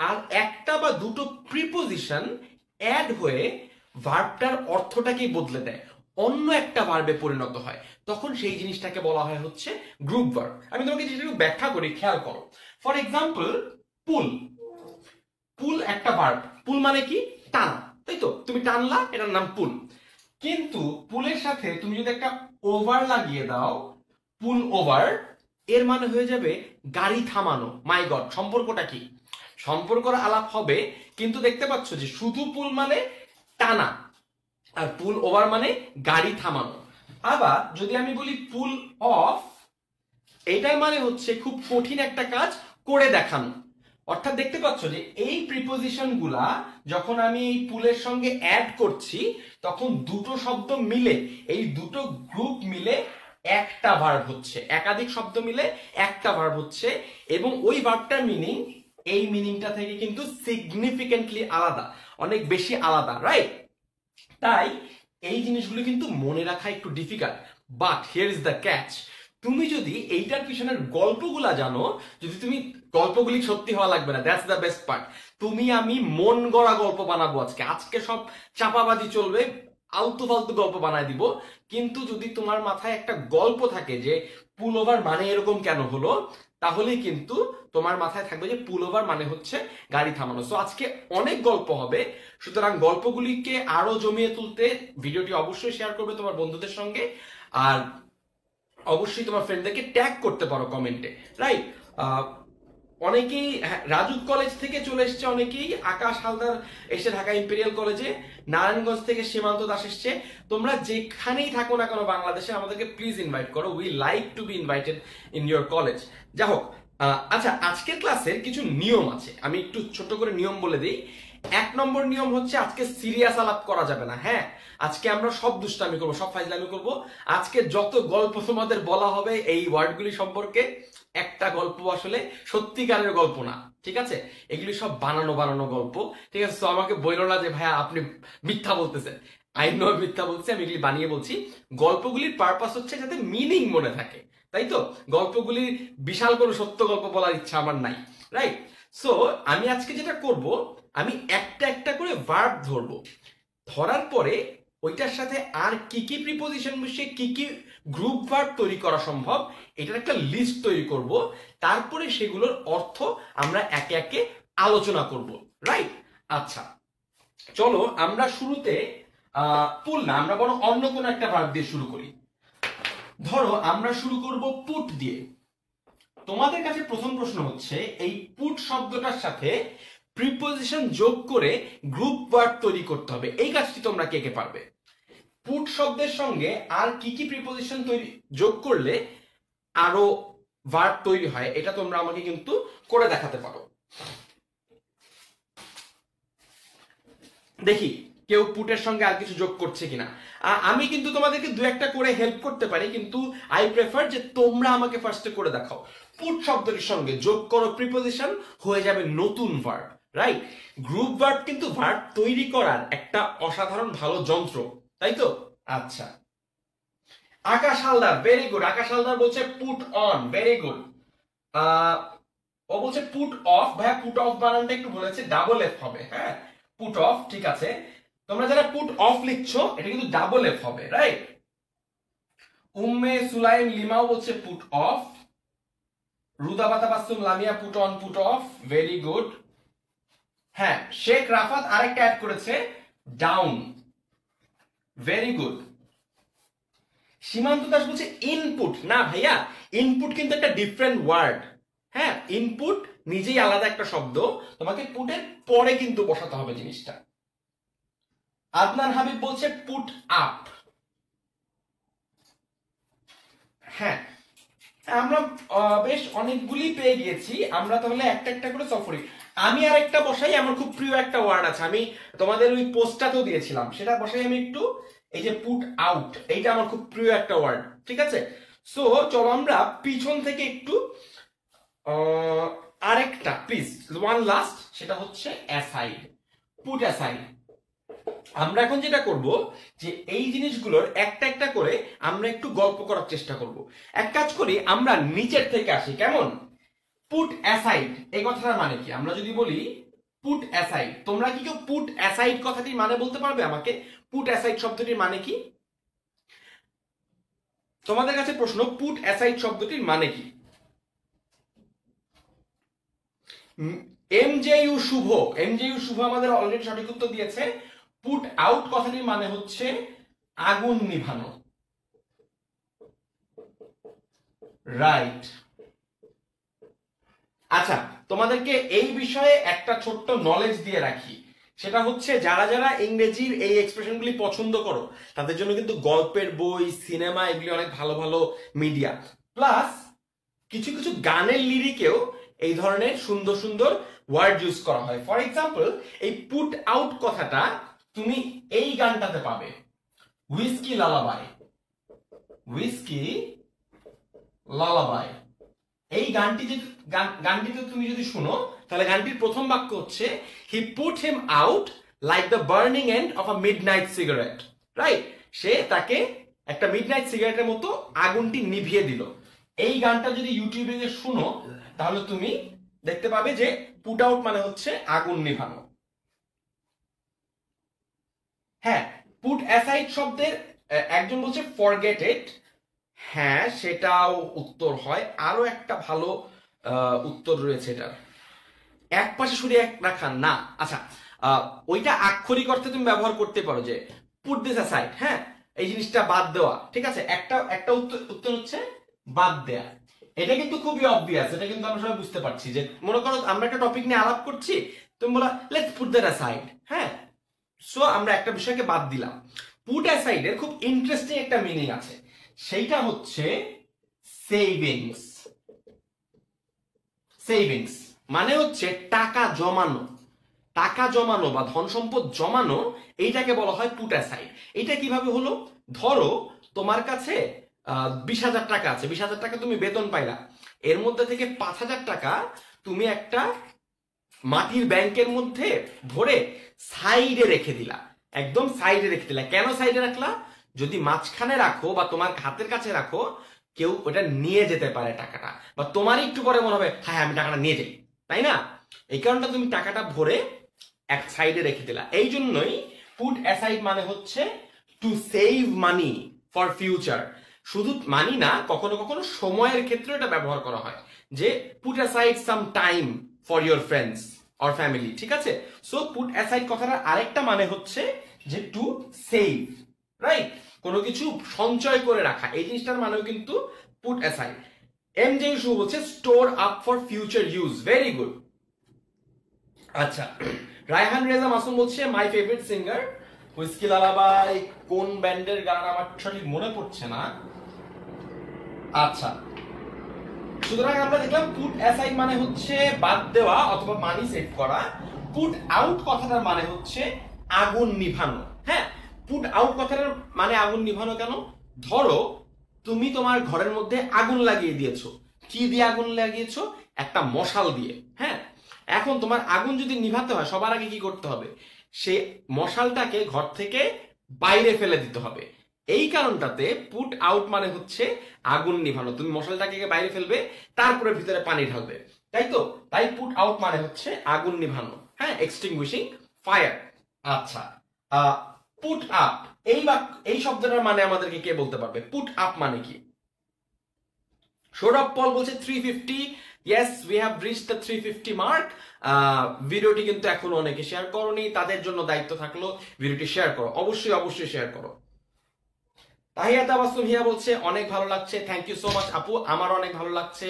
আর একটা বা দুটো প্রিপোজিশন অ্যাড হয়ে ভার্বটার অর্থটাকেই বদলে দেয়, অন্য একটা ভার্বে পরিণত হয়, তখন সেই জিনিসটাকে বলা হয় হচ্ছে গ্রুপ ভার্ব। আমি তোমাকে যেটা ব্যাখ্যা করি, খেয়াল করো। ফর এক্সাম্পল, পুল। পুল একটা ভার্ব। পুল মানে কি? টানা, তাই তো? তুমি টানলা, এটার নাম পুল। কিন্তু পুলের সাথে তুমি যদি একটা ওভার লাগিয়ে দাও, পুল ওভার, এর মানে হয়ে যাবে গাড়ি থামানো। মাই গড, সম্পর্কটা কি? সম্পর্কর আলাপ হবে, কিন্তু দেখতে পাচ্ছ যে শুধু পুল মানে টানা, আর পুল ওভার মানে গাড়ি থামানো। আবার যদি আমি বলি পুল অফ, এটার মানে হচ্ছে খুব কঠিন একটা কাজ করে দেখানো। অর্থাৎ দেখতে পাচ্ছ যে এই প্রিপোজিশন গুলা যখন আমি এই পুলের সঙ্গে অ্যাড করছি, তখন দুটো শব্দ মিলে, এই দুটো গ্রুপ মিলে একটা ভার্ব হচ্ছে, একাধিক শব্দ মিলে একটা ভার্ব হচ্ছে, এবং ওই ভার্বটার মিনিং এই মিনিংটা থেকে কিন্তু সিগনিফিকেন্টলি আলাদা, অনেক বেশি আলাদা, রাইট? তাই এই জিনিসগুলো কিন্তু মনে রাখা একটু difficult, but here is the catch. তুমি যদি এইটার পিছনের গল্পগুলা জানো, যদি তুমি, গল্পগুলি সত্যি হওয়া লাগবে না, দ্যাটস দ্য বেস্ট পার্ট। তুমি আমি মন গড়া গল্প বানাবো আজকে, আজকে সব চাপাবাজি চলবে, আলতু ফালতু গল্প বানায় দিব। কিন্তু যদি তোমার মাথায় একটা গল্প থাকে যে পুল ওভার মানে এরকম কেন হলো, তাহলেই কিন্তু তোমার মাথায় থাকবে যে পুল ওভার মানে হচ্ছে গাড়ি থামানো। সো আজকে অনেক গল্প হবে, সুতরাং গল্পগুলিকে আরো জমিয়ে তুলতে ভিডিওটি অবশ্যই শেয়ার করবে তোমার বন্ধুদের সঙ্গে, আর অবশ্যই তোমার ফ্রেন্ডদেরকে ট্যাগ করতে পারো কমেন্টে, রাইট? অনেকেই রাজুক কলেজ থেকে চলে এসছে, অনেকেই আকাশ হালদার এসে ঢাকা ইম্পেরিয়াল কলেজে, নারায়ণগঞ্জ থেকে সীমান্ত দাস এসছে। তোমরা যেখানেই থাকো না কেন বাংলাদেশে, আমাদেরকে প্লিজ ইনভাইট করো, we like to be invited in your college. যা হোক, আচ্ছা, আজকের ক্লাসের কিছু নিয়ম আছে, আমি একটু ছোট করে নিয়ম বলে দিই। 1 নম্বর নিয়ম হচ্ছে আজকে সিরিয়াস আলাপ করা যাবে না। হ্যাঁ, আজকে আমরা সব দুষ্টামি করবো, সব ফাইজলামি করবো। আজকে যত গল্প তোমাদের বলা হবে এই ওয়ার্ডগুলি সম্পর্কে, একটা গল্প আসলে সত্যিকারের গল্প না, ঠিক আছে? এগুলি সব বানানো বানানো গল্প, ঠিক আছে? তো আমাকে বললো না যে ভাইয়া আপনি মিথ্যা বলতেছেন। আই নো মিথ্যা বলছি, আমি এগুলি বানিয়ে বলছি। গল্পগুলির পারপাস হচ্ছে যাতে মিনিং মনে থাকে, তাই তো? গল্পগুলির বিশাল কোনো সত্য গল্প বলার ইচ্ছা আমার নাই, রাইট? সো আমি আজকে যেটা করব, আমি একটা একটা করে ভার্ব ধরবো, ধরার পরে ওইটার সাথে আর কি কি প্রিপোজিশন মিশিয়ে কি কি গ্রুপ ভার্ব তৈরি করা সম্ভব, এটার একটা লিস্ট তৈরি করব। তারপরে সেগুলোর অর্থ আমরা একে একে আলোচনা করব, রাইট? আচ্ছা, চলো আমরা শুরুতে পুল না, আমরা বরং অন্য কোনো একটা ভার্ব দিয়ে শুরু করি। ধরো আমরা শুরু করব পুট দিয়ে। তোমাদের কাছে প্রথম প্রশ্ন হচ্ছে, এই পুট শব্দটার সাথে প্রিপোজিশন যোগ করে গ্রুপ ভার্ব তৈরি করতে হবে। এই কাজটি তোমরা কে কে পারবে? পুট শব্দের সঙ্গে আর কি কি প্রিপোজিশন তৈরি যোগ করলে আরো ভার্ব তৈরি হয়, এটা তোমরা আমাকে কিন্তু করে দেখাতে পারো। দেখি কেউ পুটের সঙ্গে আর কিছু যোগ করছে কিনা। আমি কিন্তু তোমাদেরকে দু একটা করে হেল্প করতে পারি, কিন্তু আই প্রেফার যে তোমরা আমাকে ফার্স্টে করে দেখাও। পুট শব্দটির সঙ্গে যোগ করো প্রিপোজিশন, হয়ে যাবে নতুন ভার্ব, রাইট? গ্রুপ ভার্ব কিন্তু ভার্ব তৈরি করার একটা অসাধারণ ভালো যন্ত্র, তাই তো? আচ্ছা, আকাশ হালদার, ভেরি গুড। আকাশ হালদার বলছে পুট অন, ভেরি গুড। ও বলছে পুট অফ। ভাইয়া পুট অফ বানানটা একটু বলেছে, ডাবল এফ হবে। হ্যাঁ, পুট অফ, ঠিক আছে। তোমরা যারা পুট অফ লিখছো, এটা কিন্তু ডাবল এফ হবে, রাইট? উম্মে সুলাইম লিমাও বলছে put off. Ruda Batabasum Lamia put on, put off, very good. হ্যাঁ, শেখ রাফাত আরেকটা অ্যাড করেছে, ডাউন, ভেরি গুড। সীমান্ত দাস বলছে ইনপুট। না ভাইয়া, ইনপুট কিন্তু একটা ডিফারেন্ট ওয়ার্ড। হ্যাঁ, ইনপুট নিজেই আলাদা একটা শব্দ, তোমাকে পুটের পরে কিন্তু বসাতে হবে জিনিসটা। আদনান হাবিব বলছে পুট আপ। হ্যাঁ, আমরা বেশ অনেকগুলি পেয়ে গিয়েছি। আমরা তাহলে একটা একটা করে সলভ করি। আমি আর একটা বসাই, আমার খুব প্রিয় একটা ওয়ার্ড আছে, আমি তোমাদের ওই পোস্টটাতেও দিয়েছিলাম, সেটা বসাই আমি একটু। এই যে পুট আউট, এইটা আমার খুব প্রিয় একটা ওয়ার্ড, ঠিক আছে? সো চলো আমরা পিছন থেকে একটু আরেকটা, প্লিজ ওয়ান লাস্ট, সেটা হচ্ছে অ্যাসাইড, পুট অ্যাসাইড। আমরা এখন যেটা করব, যে এই জিনিসগুলোর একটা একটা করে আমরা একটু গল্প করার চেষ্টা করব। এক কাজ করি, আমরা নিচের থেকে আসি, কেমন? পুট অ্যাসাইড এই কথাটার মানে কি? আমরা যদি বলি পুট অ্যাসাইড, তোমরা কি কেউ পুট অ্যাসাইড কথাটির মানে বলতে পারবে আমাকে? পুট অ্যাসাইড শব্দটির মানে কি? তোমাদের কাছে প্রশ্ন, পুট অ্যাসাইড শব্দটির মানে কি? এমজেইউ শুভ, এমজেইউ শুভ আমাদের অলরেডি সঠিক উত্তর দিয়েছে। পুট আউট কথাটির মানে হচ্ছে আগুন নিভানো। রাইট। আচ্ছা, তোমাদেরকে এই বিষয়ে একটা ছোট্ট নলেজ দিয়ে রাখি, সেটা হচ্ছে যারা যারা ইংরেজির এই এক্সপ্রেশনগুলি পছন্দ করো তাদের জন্য কিন্তু গল্পের বই, সিনেমা এগুলি অনেক ভালো ভালো মিডিয়া, প্লাস কিছু কিছু গানের লিরিকেও এই ধরনের সুন্দর সুন্দর ওয়ার্ড ইউজ করা হয়। ফর এক্সাম্পল, এই পুট আউট কথাটা তুমি এই গানটাতে পাবে, হুইস্কি লালাবাই। হুইস্কি লালাবাই, এই গানটিতে তুমি যদি শুনো তাহলে গানটির প্রথম বাক্য হচ্ছে he put him out like the burning end of a midnight cigarette. Right, সে তাকে একটা মিডনাইট সিগারেটের মতো আগুনটি নিভিয়ে দিল। এই গানটা যদি ইউটিউবে শুনো তাহলে তুমি দেখতে পাবে যে পুট আউট মানে হচ্ছে আগুন নিভানো। হ্যাঁ, পুট অ্যাসাইড শব্দের একজন বলছে ফরগেট ইট, হ্যাঁ সেটাও উত্তর হয়। আরো একটা ভালো উত্তর রয়েছে এটার, এক পাশে সরিয়ে রাখা না। আচ্ছা, ওইটা আক্ষরিক অর্থে তুমি ব্যবহার করতে পারো যে পুট দিস অ্যাসাইড, হ্যাঁ এই জিনিসটা বাদ দেওয়া, ঠিক আছে। একটা উত্তর হচ্ছে বাদ দেয়া। এটা কিন্তু খুবই অবভিয়াস, এটা কিন্তু আমরা সবাই বুঝতে পারছি যে মনে করো আমরা একটা টপিক নিয়ে আলাপ করছি, তুমি বলা লেটস পুট দ্যাট অ্যাসাইড, হ্যাঁ সো আমরা একটা বিষয়কে বাদ দিলাম। পুট অ্যাসাইডের খুব ইন্টারেস্টিং একটা মিনিং আছে, সেইটা হচ্ছে সেভিংস। সেভিংস মানে হচ্ছে টাকা জমানো, টাকা জমানো বা ধন সম্পদ জমানো, এইটাকে বলা হয় পুট অ্যাসাইড। এটা কিভাবে হলো, ধরো তোমার কাছে 20,000 টাকা আছে, 20,000 টাকা তুমি বেতন পাইলা, এর মধ্যে থেকে 5,000 টাকা তুমি একটা মাটির ব্যাংকের মধ্যে ভরে সাইডে রেখে দিলা, একদম সাইডে রেখে দিলা। কেন সাইডে রাখলা? যদি মাঝখানে রাখো বা তোমার হাতের কাছে রাখো, কেউ ওটা নিয়ে যেতে পারে টাকাটা, বা তোমারই একটু পরে মনে হবে হ্যাঁ আমি টাকাটা নিয়ে যাই, তাই না? এই কারণটা তুমি টাকাটা ভরে এক সাইডে রেখে দিলা। এই জন্যই পুট অ্যাসাইড মানে হচ্ছে to save money for future. শুধু মানি না, কখনো কখনো সময়ের ক্ষেত্রে এটা ব্যবহার করা হয়, যে put aside some time for your friends or family, ঠিক আছে। সো পুট অ্যাসাইড কথাটার আরেকটা মানে হচ্ছে যে টু সেভ, রাইট, কোনো কিছু সঞ্চয় করে রাখা, এই জিনিসটার মানেও কিন্তু পুট অ্যাসাইড। এমজে ইস্যু বলছে store up for future use, very good. আচ্ছা, রায়হান রেজা মাসুম বলছে মাই ফেভারিট সিঙ্গার হুইস্কি লালাবাই, কোন ব্যান্ডের গান আমার সঠিক মনে পড়ছে না। আচ্ছা, সুতরাং আমরা দেখলাম পুট অ্যাসাইড মানে হচ্ছে বাদ দেওয়া অথবা মানি সেভ করা। পুট আউট কথাটার মানে হচ্ছে আগুন নিভানো। হ্যাঁ, পুট আউট কথাটার মানে আগুন নিভানো কেন? ধরো তুমি তোমার ঘরের মধ্যে আগুন লাগিয়ে দিয়েছো, কি দিয়ে আগুন লাগিয়েছো? একটা মশাল দিয়ে। হ্যাঁ, এখন তোমার আগুন যদি নিভাতে হয় সবার আগে কি করতে হবে? সে মশালটাকে ঘর থেকে বাইরে ফেলে দিতে হবে। এই কারণটাতে পুট আউট মানে হচ্ছে আগুন নিভানো, তুমি মশালটাকে বাইরে ফেলবে, তারপরে ভিতরে পানি ঢালবে, তাই তো? তাই পুট আউট মানে হচ্ছে আগুন নিভানো, হ্যাঁ, এক্সটিংগুইশিং ফায়ার। আচ্ছা, পুট আপ, এই শব্দটার মানে আমাদেরকে কে বলতে পারবে? পুট আপ মানে কি? সৌরভ পল বলছে 350। Yes, we have reach the 350 mark. ভিডিওটি কিন্তু এখন অনেকে শেয়ার করোনি, তাদের জন্য দায়িত্ব থাকলো ভিডিওটি শেয়ার করো, অবশ্যই অবশ্যই শেয়ার করো। তাহিয়া তাবাসসুম হিয়া বলছে অনেক ভালো লাগছে, থ্যাংক ইউ সো মাচ আপু, আমার অনেক ভালো লাগছে,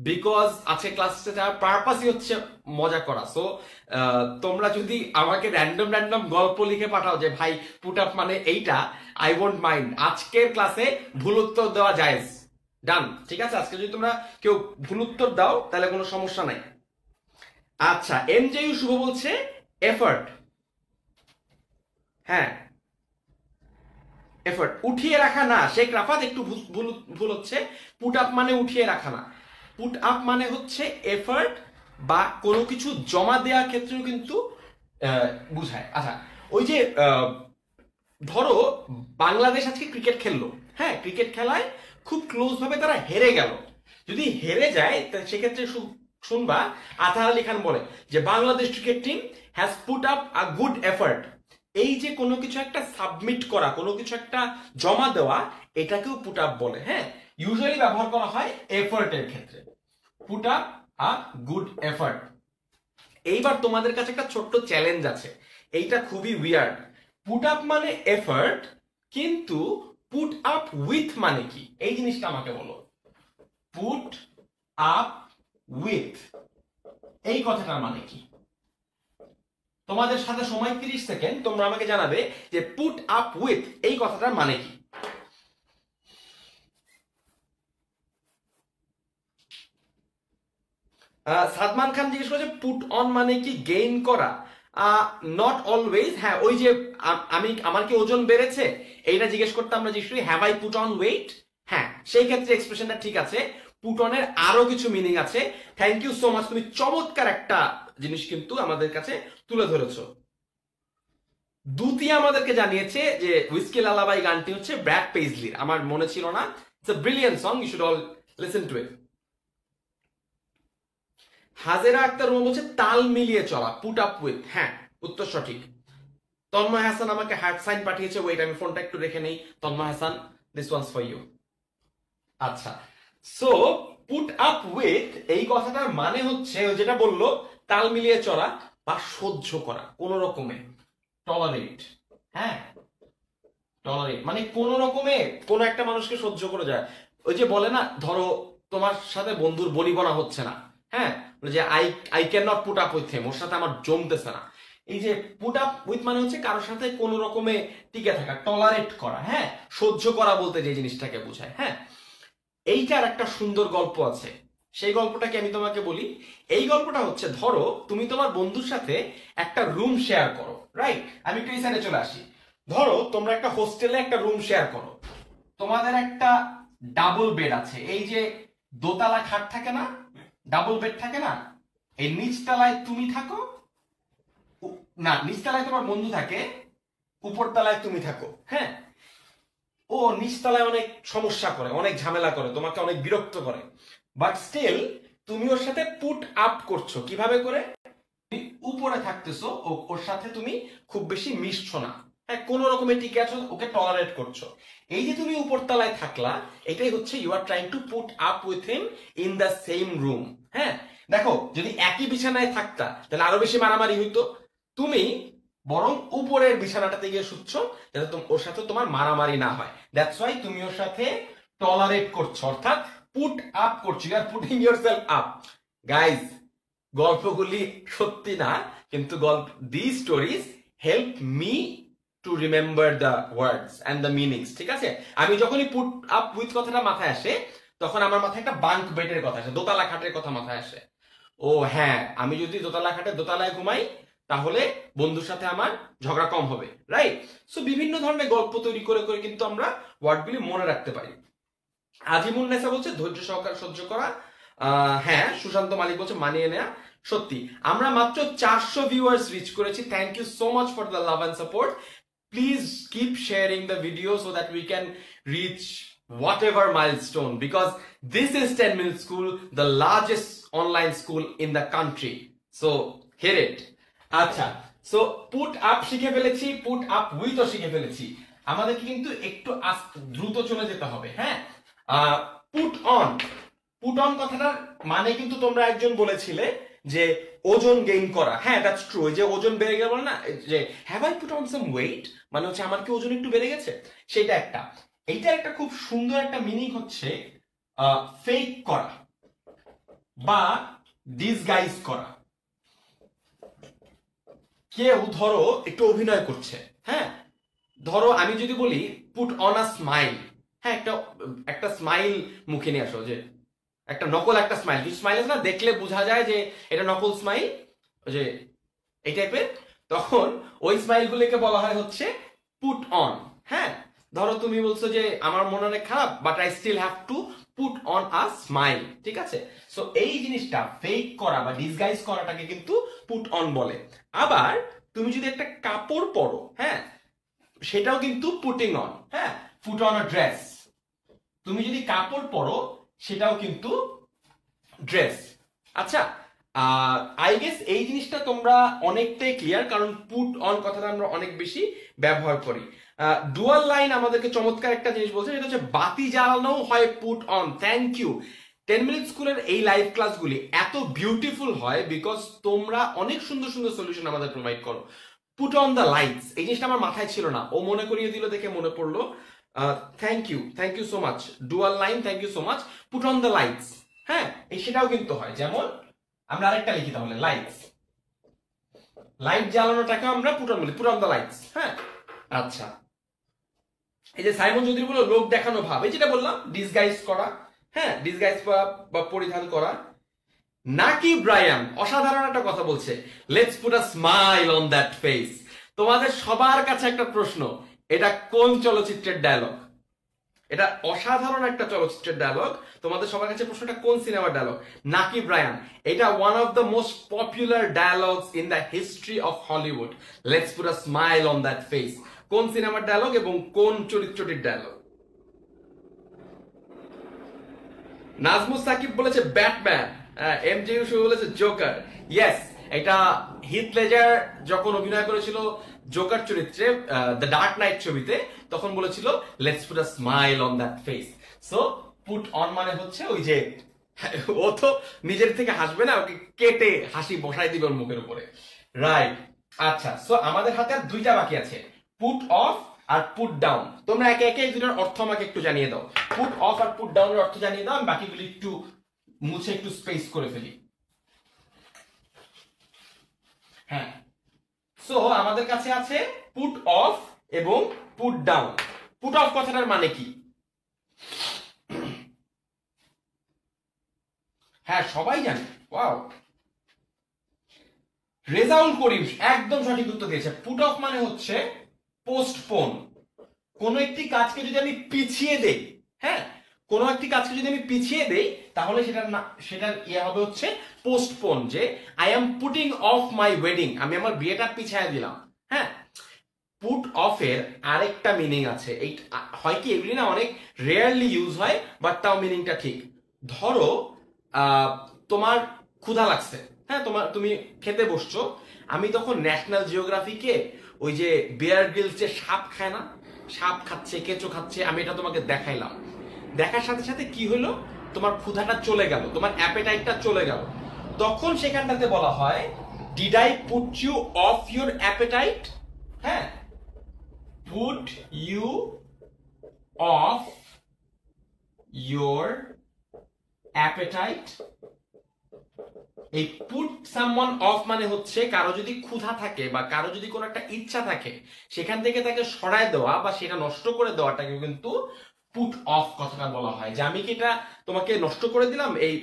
বিকজ আছে ক্লাসে যাওয়ার পারপাসই হচ্ছে মজা করা। সো তোমরা যদি আমাকে র্যান্ডম র্যান্ডম গল্প লিখে পাঠাও যে ভাই পুট আপ মানে এইটা, আই ওয়ন্ট মাইন্ড, আজকের ক্লাসে ভুল উত্তর দেওয়া জায়েজ, ডান, ঠিক আছে। আজকে যদি তোমরা কেউ ভুল উত্তর দাও তাহলে কোনো সমস্যা নাই। আচ্ছা, এমজেইউ শুভ বলছে এফর্ট, হ্যাঁ এফর্ট, উঠিয়ে রাখা না। শেখ রাফাত একটু ভুল হচ্ছে, পুট আপ মানে উঠিয়ে রাখা না, পুট আপ মানে হচ্ছে এফর্ট বা কোনো কিছু জমা দেওয়ার ক্ষেত্রেও কিন্তু বুঝায়। আচ্ছা, ওই যে ধরো বাংলাদেশ আজকে ক্রিকেট খেললো, হ্যাঁ ক্রিকেট খেলায় খুব ক্লোজ ভাবে তারা হেরে গেল, যদি হেরে যায় সেক্ষেত্রে শুনবা আতাহার আলী খান বলে যে Bangladesh cricket team has put up a good effort. এই যে কোনো কিছু একটা সাবমিট করা, কোনো কিছু একটা জমা দেওয়া, এটাকেও পুট আপ বলে। হ্যাঁ, ইউজুয়ালি ব্যবহার করা হয় এফর্টের ক্ষেত্রে, put up a good effort. এইবার তোমাদের কাছে একটা ছোট্ট চ্যালেঞ্জ আছে, এইটা খুবই উইয়ার্ড। পুট আপ মানে এফর্ট, কিন্তু পুট আপ উইথ মানে কি? এই জিনিসটা আমাকে বলো। পুট আপ উইথ এই কথাটার মানে কি? তোমাদের সাথে সময় 30 সেকেন্ড, তোমরা আমাকে জানাবে যে পুট আপ উইথ এই কথাটার মানে কি। সাদমান খান জিজ্ঞেস করেছে পুট অন মানে কি গেইন করা? Not always. হ্যাঁ, ওই যে আমার কি ওজন বেড়েছে এইটা জিজ্ঞেস করতে আমরা জিজ্ঞেস করি have I put on weight. হ্যাঁ, সেই ক্ষেত্রে এক্সপ্রেশনটা ঠিক আছে। পুট অনের আরো কিছু মিনিং আছে। থ্যাংক ইউ সো মাচ, তুমি চমৎকার একটা জিনিস কিন্তু আমাদের কাছে তুলে ধরেছো। দুতি আমাদেরকে জানিয়েছে যে হুইস্কি লালাবাই গানটি হচ্ছে ব্র্যাড পেইজলির, আমার মনে ছিল না। It's a brilliant song, you should all listen to it. Hajera Akter বলছে তাল মিলিয়ে চলা, পুট আপ উইথ। হ্যাঁ, উত্তর সঠিক। তন্ময় হাসান আমাকে হার্ট সাইন পাঠিয়েছে, ওয়েট আমি ফোনটা একটু রেখে নেই। Tanmoy Hasan, this one's for you. আচ্ছা, সো পুট আপ উইথ এই কথাটার মানে হচ্ছে ওই যেটা বললো তাল মিলিয়ে চলা বা সহ্য করা কোন রকমে, টলারেট। হ্যাঁ, টলারেট মানে কোন রকমে কোন একটা মানুষকে সহ্য করে যায়। ওই যে বলে না, ধরো তোমার সাথে বন্ধুর বনিবনা হচ্ছে না, হ্যাঁ, যে I I can not put up with him, ওর সাথে আমার জমতেছে না। এই যে পুট আপ উইথ মানে হচ্ছে কারোর সাথে কোন রকমে টিকে থাকা, টলারেট করা, হ্যাঁ, সহ্য করা বলতে যে জিনিসটাকে বোঝায়। হ্যাঁ, এইটার একটা সুন্দর গল্প আছে, সেই গল্পটাকে আমি তোমাকে বলি। এই গল্পটা হচ্ছে, ধরো তুমি তোমার বন্ধুর সাথে একটা রুম শেয়ার করো, রাইট? আমি একটু এই সাইডে চলে আসি। ধরো তোমরা একটা হোস্টেলে একটা রুম শেয়ার করো, তোমাদের একটা ডাবল বেড আছে। এই যে দোতলা খাট থাকে না, ডাবল বেড থাকে না, এই নিচতলায় তুমি থাকো, না নিচতলায় তোমার বন্ধু থাকে, উপর তলায় তুমি থাকো। হ্যাঁ, ও নিচতলায় অনেক সমস্যা করে, অনেক ঝামেলা করে, তোমাকে অনেক বিরক্ত করে, বাট স্টিল তুমি ওর সাথে পুট আপ করছো। কিভাবে করে? তুমি উপরে থাকতেছো, ওর সাথে তুমি খুব বেশি মিশছো না, হ্যাঁ, কোন রকমে টিকে আছো, ওকে টলারেট করছো। এই যে তুমি উপর তলায় থাকলা, এটাই হচ্ছে you are trying to put up with him in the same room. হ্যাঁ, দেখো যদি একই বিছানায় থাকতা তাহলে আরো বেশি মারামারি হইতো। তুমি বরং উপরের বিছানাটাতে গিয়ে শুচ্ছ যাতে ওর সাথে তোমার মারামারি না হয়। দ্যাটস ওয়াই তুমি ওর সাথে টলারেট করছো, অর্থাৎ পুট আপ করছো, you are putting yourself up. Guys, গল্পগুলি সত্যি না, কিন্তু the stories help me to remember the words and the meanings. ঠিক আছে, আমি যখনই পুট আপ উইথ কথাটা মাথায় আসে, তখন আমার মাথায় একটা বাঙ্ক বেডের কথা আসে, দোতলা খাটের কথা মাথায় আসে। ও হ্যাঁ, আমি যদি দোতলা খাটে দোতলায় ঘুমাই তাহলে বন্ধুর সাথে আমার ঝগড়া কম হবে, রাইট? সো বিভিন্ন ধরনের গল্প তৈরি করে করে কিন্তু আমরা ওয়ার্ডগুলি মনে রাখতে পারি। আজিমুন্নেসা বলছে ধৈর্য সহকারে সহ্য করা। হ্যাঁ, সুশান্ত মালিক বলছে মানিয়ে নেয়া। সত্যি, আমরা মাত্র 400 ভিউয়ার্স রিচ করেছি। Thank you so much for the love and support. Please keep sharing the video so that we can reach whatever milestone, because this is 10 Minute School, the largest online school in the country. So hit it. আচ্ছা, so put up শিখে ফেলেছি, put up with ও শিখে ফেলেছি। আমাদেরকে কিন্তু একটু দ্রুত চলে যেতে হবে। হ্যাঁ, পুট অন, পুট অন কথাটার মানে কিন্তু তোমরা একজন বলেছিলে যে ওজন গেইন করা। হ্যাঁ, দ্যাটস ট্রু। যে ওজন বেড়ে গেল না, যে have I put on some wait, মানে হচ্ছে আমার কি ওজন একটু বেড়ে গেছে, সেটা একটা। এইটা একটা খুব সুন্দর একটা মিনিং হচ্ছে ফেক করা বা ডিসগাইজ করা। কেউ ধরো একটু অভিনয় করছে, হ্যাঁ, ধরো আমি যদি বলি পুট অন আ স্মাইল, হ্যাঁ, একটা একটা স্মাইল মুখে নিয়ে আসো, যে একটা নকল একটা স্মাইল, কিছু স্মাইল আছে না দেখলে বোঝা যায় যে এটা নকল স্মাইল, যে এই টাইপের, তখন ওই স্মাইল গুলিকে বলা হয় হচ্ছে পুট অন। হ্যাঁ, ধরো তুমি বলছো যে আমার মন অনেক খারাপ, but I still have to put on a smile. ঠিক আছে, সো এই জিনিসটা ফেক করা বা ডিসগাইজ করাটাকে কিন্তু পুট অন বলে। আবার তুমি যদি একটা কাপড় পরো, হ্যাঁ, সেটাও কিন্তু পুটিং অন। হ্যাঁ, পুট অন আ ড্রেস, তুমি যদি কাপড় পরো সেটাও কিন্তু ড্রেস। আচ্ছা, আই গেস এই জিনিসটা তোমরা অনেকটাই ক্লিয়ার, কারণ পুট অন কথাটা আমরা অনেক বেশি ব্যবহার করি। ডুয়াল লাইন আমাদেরকে চমৎকার একটা জিনিস বলছে, সেটা হচ্ছে বাতি জ্বালানো হয় put on. Thank you. 10 minute স্কুলের এই লাইভ ক্লাসগুলি এত বিউটিফুল হয় বিকজ তোমরা অনেক সুন্দর সুন্দর সলিউশন আমাদের প্রোভাইড করো। পুট অন দ্য লাইটস, এই জিনিসটা আমার মাথায় ছিল না, ও মনে করিয়ে দিল দেখে মনে পড়লো। Thank you so much dual line, thank you so much. Put on the lights, হ্যাঁ এই সেটাও কিন্তু হয়। যেমন আমরা আরেকটা লিখি তাহলে, লাইটস, লাইট জ্বালানোটাকে আমরা পুট অন বলি, পুট অন দ্য লাইটস। হ্যাঁ আচ্ছা, এই যে সাইমন যদি বলো লোক দেখানো ভাব, এই যেটা বললাম ডিসগাইজ করা, হ্যাঁ ডিসগাইজ করা বা পরিধান করা। নাকি ব্রায়ান অসাধারণ একটা কথা বলছে, let's put a smile on that face. তোমাদের সবার কাছে একটা প্রশ্ন, এটা কোন চলচ্চিত্রের ডায়লগ? এটা অসাধারণ একটা চলচ্চিত্রের ডায়লগ। তোমাদের সবার কাছে প্রশ্নটা কোন সিনেমার ডায়লগ? নাকি ব্রায়ান। এটা one of the most popular dialogues in the history of Hollywood. Let's put a smile on that face কোন সিনেমার ডায়লগ এবং কোন চরিত্রটির ডায়লগ? নাজমুস সাকিব বলেছে ব্যাটম্যান, এমজে ইউসুফ বলেছে জোকার। ইয়েস, এটা হিথ লেজার যখন অভিনয় করেছিল জোকার চরিত্রে দ্য ডার্ক নাইট ছবিতে, তখন বলেছিল let's put a smile on that face. So put on মানে হচ্ছে ওই যে ও তো নিজের থেকে হাসবে না, ওকে কেটে হাসি বসাই দিবে ওর মুখের উপরে, রাইট। আচ্ছা, সো আমাদের হাতে আর দুইটা বাকি আছে, পুট অফ আর পুট ডাউন। তোমরা একে একে এই দুটোর অর্থ আমাকে একটু জানিয়ে দাও। পুট অফ আর পুট ডাউনের অর্থ জানিয়ে দাও, আমি বাকিগুলি একটু মুছে একটু স্পেস করে ফেলি। হ্যাঁ, সো আমাদের কাছে আছে পুট অফ এবং পুট ডাউন। পুট অফ কথাটার মানে কি? হ্যাঁ সবাই জানে, ওয়াও। রেজাউল করিম একদম সঠিক উত্তর দিয়েছে। পুট অফ মানে হচ্ছে পোস্টপোন। কোন একটি কাজকে যদি আমি পিছিয়ে দেই, হ্যাঁ কোন একটি কাজকে যদি আমি পিছিয়ে দেই, তাহলে সেটার ইয়ে হবে হচ্ছে পোস্টপোন। যে I am putting of my wedding, আমি আমার বিয়েটা পিছিয়ে দিলাম। হ্যাঁ, পুট অফ এর আরেকটা মিনিং আছে, এই হয় কি এগুলি না অনেক রেয়ারলি ইউজ হয়, বাট তাও মিনিংটা ঠিক। ধরো তোমার ক্ষুধা লাগছে, হ্যাঁ তুমি খেতে বসছো, আমি তখন ন্যাশনাল জিওগ্রাফিকে ওই যে বেয়ার গ্রিলস যে সাপ খায় না, সাপ খাচ্ছে কেঁচো খাচ্ছে, আমি এটা তোমাকে দেখাইলাম। দেখার সাথে সাথে কি হলো, তোমার ক্ষুধাটা চলে গেল, তোমার অ্যাপেটাইটটা চলে গেল। তখন সেখানটাতে বলা হয় did I put you off your appetite? হ্যাঁ, put you off your appetite. এই পুট সামওয়ান অফ মানে হচ্ছে কারো যদি ক্ষুধা থাকে বা কারো যদি কোনো একটা ইচ্ছা থাকে, সেখান থেকে তাকে সরায় দেওয়া বা সেটা নষ্ট করে দেওয়াটাকে কিন্তু পুট অফ কথাটা বলা হয়। যে আমি কি এটা তোমাকে নষ্ট করে দিলাম, এই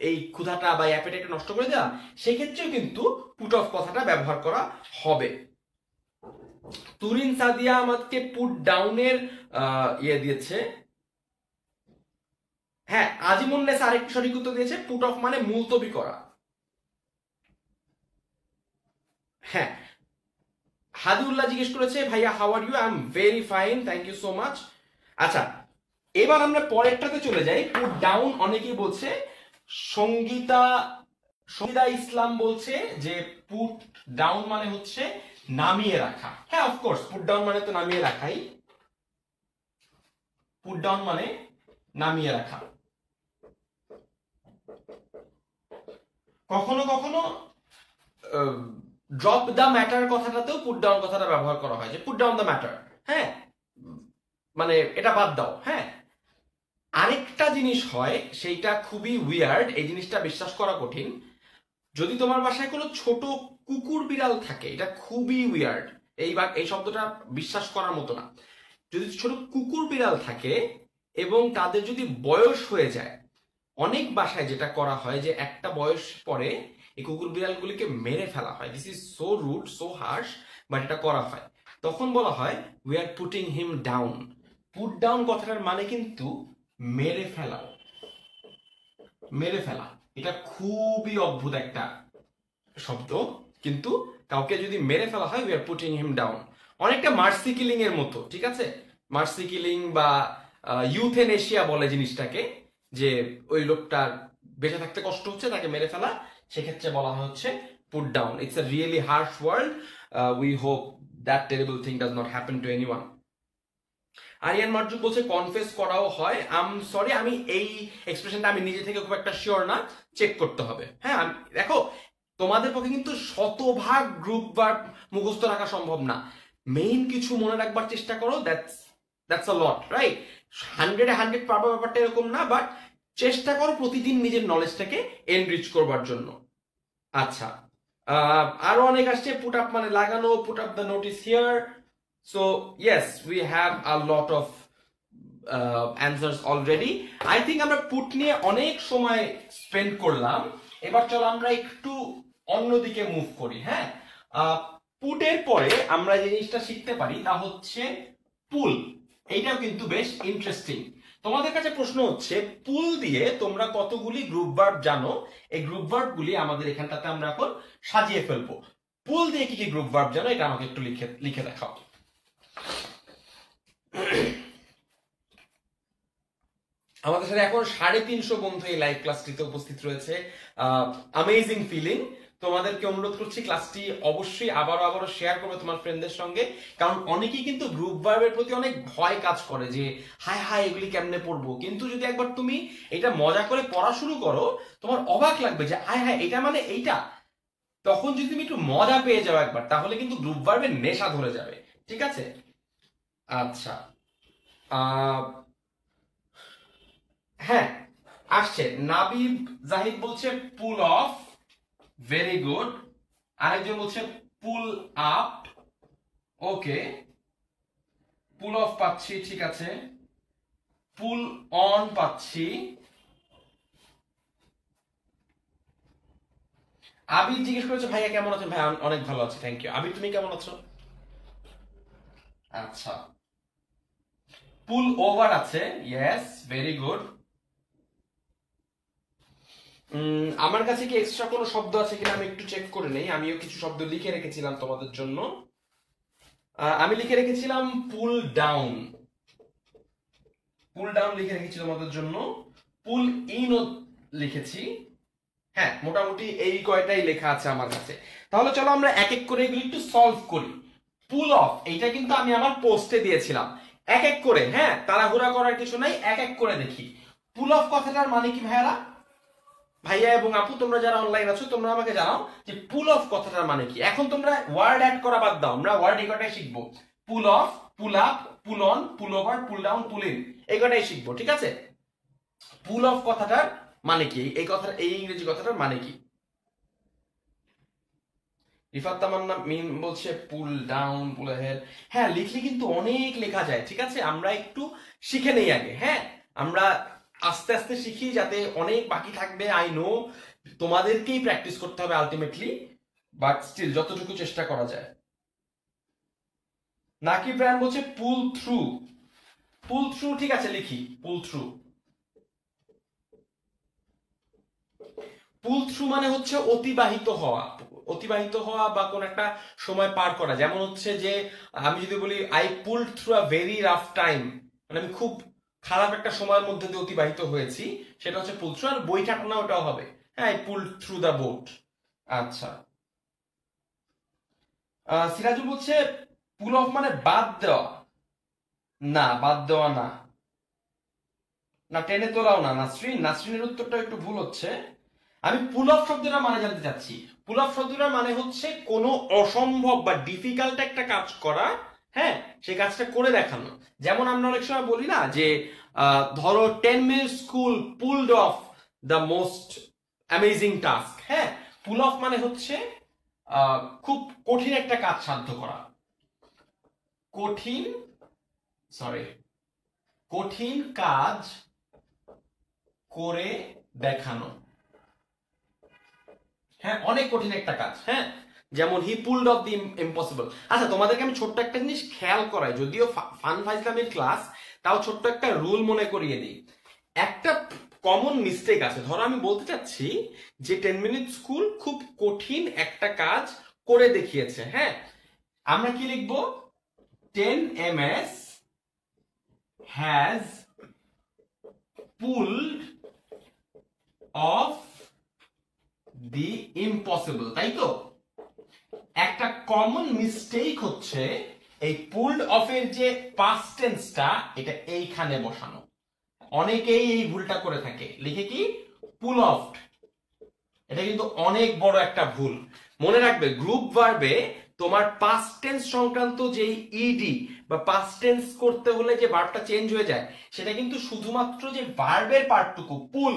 এই ক্ষুধাটা বা অ্যাপেটাইটটা নষ্ট করে দিলাম, সেক্ষেত্রেও কিন্তু পুট অফ কথাটা ব্যবহার করা হবে। তুরিন সাদিয়া আমাকে পুট ডাউনের ইয়ে দিয়েছে। হ্যাঁ, আজিমুন্নেস আরেকটি সঠিক উত্তর দিয়েছে, পুট অফ মানে মুলতবি করা। হ্যাঁ, হাদিউল্লাহ জিজ্ঞেস করেছে ভাইয়া how are you? I am very fine, thank you so much. আচ্ছা, এবার আমরা পরেরটাতে চলে যাই। পুট ডাউন অনেকেই বলছে, সঙ্গীতা সঙ্গীতা ইসলাম বলছে যে পুট ডাউন মানে হচ্ছে নামিয়ে রাখা। হ্যাঁ অফকোর্স, পুট ডাউন মানে তো নামিয়ে রাখাই, পুট ডাউন মানে নামিয়ে রাখা। কখনো কখনো ড্রপ দ্য ম্যাটার কথাটাতেও পুট ডাউন কথাটা ব্যবহার করা হয়, যে পুট ডাউন দ্য ম্যাটার, হ্যাঁ মানে এটা বাদ দাও। হ্যাঁ, আরেকটা জিনিস হয়, সেইটা খুবই উইয়ার্ড, এই জিনিসটা বিশ্বাস করা কঠিন। যদি তোমার বাসায় কোনো ছোট কুকুর বিড়াল থাকে, এটা খুবই উইয়ার্ড, এই শব্দটা বিশ্বাস করার মতো না। যদি ছোট কুকুর বিড়াল থাকে এবং তাদের যদি বয়স হয়ে যায়, অনেক বাসায় যেটা করা হয় যে একটা বয়স পরে এই কুকুর বিড়ালগুলিকে মেরে ফেলা হয়। This is so rude, so harsh, but এটা করা হয়। তখন বলা হয় we are putting him down. Put down কথাটার মানে কিন্তু মেরে ফেলা, মেরে ফেলা। এটা খুবই অদ্ভুত একটা শব্দ, কিন্তু কাউকে যদি মেরে ফেলা হয় we are putting him down. অনেকটা মার্সি কিলিং এর মতো, ঠিক আছে? মার্সি কিলিং বা ইউথেনেশিয়া বলে জিনিসটাকে, যে ওই লোকটার বেঁচে থাকতে কষ্ট হচ্ছে তাকে মেরে ফেলা, সেক্ষেত্রে বলা হচ্ছে put down. It's a really harsh word, we hope that terrible thing does not happen to anyone. Arian Marzuk বলছে কনফেস করাও হয়। সরি, আমি এই এক্সপ্রেশনটা আমি নিজে থেকে খুব একটা শিওর না, চেক করতে হবে। হ্যাঁ দেখো, তোমাদের পক্ষে কিন্তু শতভাগ গ্রুপ ভার্ব মুখস্থ রাখা সম্ভব না, মেইন কিছু মনে রাখবার চেষ্টা করো, দ্যাটস আ লট, রাইট? 100 পারবা ব্যাপারটা এরকম না, বাট চেষ্টা করো প্রতিদিন নিজের নলেজটাকে এনরিচ করবার জন্য। আচ্ছা, আরো অনেক আসছে, পুট আপ মানে লাগানো, put up the notice here. So yes, we have a lot of answers already. I think আমরা পুট নিয়ে অনেক সময় স্পেন্ড করলাম, এবার চলো আমরা একটু অন্যদিকে মুভ করি। হ্যাঁ, পুটের পরে আমরা যে জিনিসটা শিখতে পারি তা হচ্ছে পুল। এইটাও কিন্তু বেশ ইন্টারেস্টিং। তোমাদের কাছে প্রশ্ন হচ্ছে, পুল দিয়ে তোমরা কতগুলি গ্রুপ ভার্ব জানো? এই গ্রুপ ভার্ব গুলি আমাদের এখানটাতে আমরা এখন সাজিয়ে ফেলবো। পুল দিয়ে কি কি গ্রুপ ভার্ব জানো, এটা আমাকে একটু লিখে দেখাও। আমাদের সাথে এখন 350 বন্ধু এই লাইভ ক্লাসটিতে উপস্থিত রয়েছে। Amazing feeling. তোমাদেরকে অনুরোধ করছি ক্লাসটি অবশ্যই আবারও শেয়ার করবে তোমার ফ্রেন্ডদের সঙ্গে, কারণ অনেকেই কিন্তু গ্রুপ ভার্বের প্রতি অনেক ভয় কাজ করে যে হাই হাই এগুলি কেমনে পড়বো। কিন্তু যদি একবার তুমি এটা মজা করে পড়া শুরু করো, তোমার অবাক লাগবে যে হাই হাই এটা মানে এইটা। তখন যদি তুমি একটু মজা পেয়ে যাও একবার, তাহলে কিন্তু গ্রুপ ভার্বের নেশা ধরে যাবে। ঠিক আছে? আচ্ছা, হ্যাঁ আসছে, নাবিব জাহিদ বলছে পুল অফ, ভেরি গুড। আরেকজন বলছে pull up, okay, pool of পাচ্ছি, ঠিক আছে। পুল অন পাচ্ছি। আবির জিজ্ঞেস করেছে ভাইয়া কেমন আছেন? ভাই অনেক ভালো আছি, থ্যাংক ইউ। আবির তুমি কেমন আছো? আচ্ছা, পুল ওভার আছে, ইয়েস, ভেরি গুড। আমার কাছে কি এক্সট্রা কোনো শব্দ আছে কিনা আমি একটু চেক করে নেই। আমিও কিছু শব্দ লিখে রেখেছিলাম তোমাদের জন্য। আমি লিখে রেখেছিলাম পুল ডাউন, পুল ডাউন লিখে রেখেছি তোমাদের জন্য। পুল ইন লিখেছি। হ্যাঁ, মোটামুটি এই কয়টাই লেখা আছে আমার কাছে। তাহলে চলো আমরা এক এক করে এগুলি একটু সলভ করি। পুল অফ, এইটা কিন্তু আমি আমার পোস্টে দিয়েছিলাম। এক এক করে, হ্যাঁ তাড়াহুড়া করার কিছু নাই, এক এক করে দেখি। পুল অফ কথাটার মানে কি ভাইয়ারা? ভাইয়া এবং আপু তোমরা যারা অনলাইন আছো, তোমরা আমাকে জানাও যে পুল অফ কথাটার মানে কি। এখন তোমরা ওয়ার্ড অ্যাড করা বাদ দাও, আমরা ওয়ার্ড এই কটাই শিখবো। Pull off, pull up, pull on, pull over, pull down, pull in, এই কটাই শিখবো, ঠিক আছে? পুল অফ কথাটার মানে কি, এই কথা, এই ইংরেজি কথাটার মানে কি? রিফাত তামান্না মিন বলছে পুল ডাউন, পুল হেড। হ্যাঁ, লিখলে কিন্তু অনেক লেখা যায়, ঠিক আছে? আমরা একটু শিখে নেই আগে। হ্যাঁ, আমরা আস্তে আস্তে শিখি, যাতে অনেক বাকি থাকবে। আই নো তোমাদেরকেই প্র্যাকটিস করতে হবে আলটিমেটলি, বাট স্টিল যতটুকু চেষ্টা করা যায়। নাকি ব্র্যান্ড বলছে পুল থ্রু, পুল থ্রু, ঠিক আছে লিখি পুল থ্রু। পুল থ্রু মানে হচ্ছে অতিবাহিত হওয়া, অতিবাহিত হওয়া বা কোন একটা সময় পার করা। যেমন হচ্ছে যে আমি যদি বলি I pool through a very rough time, মানে আমি খুব খারাপ একটা সময়ের মধ্যে দিয়ে অতিবাহিত হয়েছি, সেটা হচ্ছে পুল থ্রু। আর বই না ওটাও হবে, হ্যাঁ, I pool through the boat. আচ্ছা, সিরাজুল বলছে পুল অফ মানে বাদ দেওয়া। না, বাদ দেওয়া না, না টেনে তোলাও না। নাসরিন, নাসরিনের উত্তরটা একটু ভুল হচ্ছে। আমি পুল অফ শব্দটার মানে জানতে চাচ্ছি। পুল অফ শব্দটার মানে হচ্ছে কোনো অসম্ভব বা ডিফিকাল্ট একটা কাজ করা, হ্যাঁ, সেই কাজটা করে দেখানো। যেমন আমরা অনেক সময় বলি না যে ধরো 10 minute school pulled of the most amazing task. হ্যাঁ, পুল অফ মানে হচ্ছে খুব কঠিন একটা কাজ সাধ্য করা, কঠিন, সরি, কঠিন কাজ করে দেখানো। হ্যাঁ, অনেক কঠিন একটা কাজ। হ্যাঁ, যেমন হি পুলড অফ দি ইম্পসিবল। আচ্ছা, তোমাদেরকে আমি ছোট্ট একটা জিনিস খেয়াল করাই, যদিও ফান ফাইজলামের ক্লাস, তাও ছোট্ট একটা রুল মনে করিয়ে দিই। একটা কমন মিস্টেক আছে। ধরো আমি বলতে চাচ্ছি যে 10 মিনিট স্কুল খুব কঠিন একটা কাজ করে দেখিয়েছে। হ্যাঁ, আমরা কি লিখবো? 10 ms has pulled of the impossible, তাই তো? একটা কমন মিস্টেক হচ্ছে এই পুলড অফ এর যে পাস্ট টেন্সটা এটা এইখানে বসানো। অনেকেই এই ভুলটা করে থাকে, লিখে কি পুল অফ। এটা কিন্তু অনেক বড় একটা ভুল। মনে রাখবে গ্রুপ ভার্বে তোমার পাস্ট টেন্স সংক্রান্ত যেই ইডি বা পাস্ট টেন্স করতে হলে যে ভার্বটা চেঞ্জ হয়ে যায় সেটা কিন্তু শুধুমাত্র যে ভার্বের পার্টটুকু পুল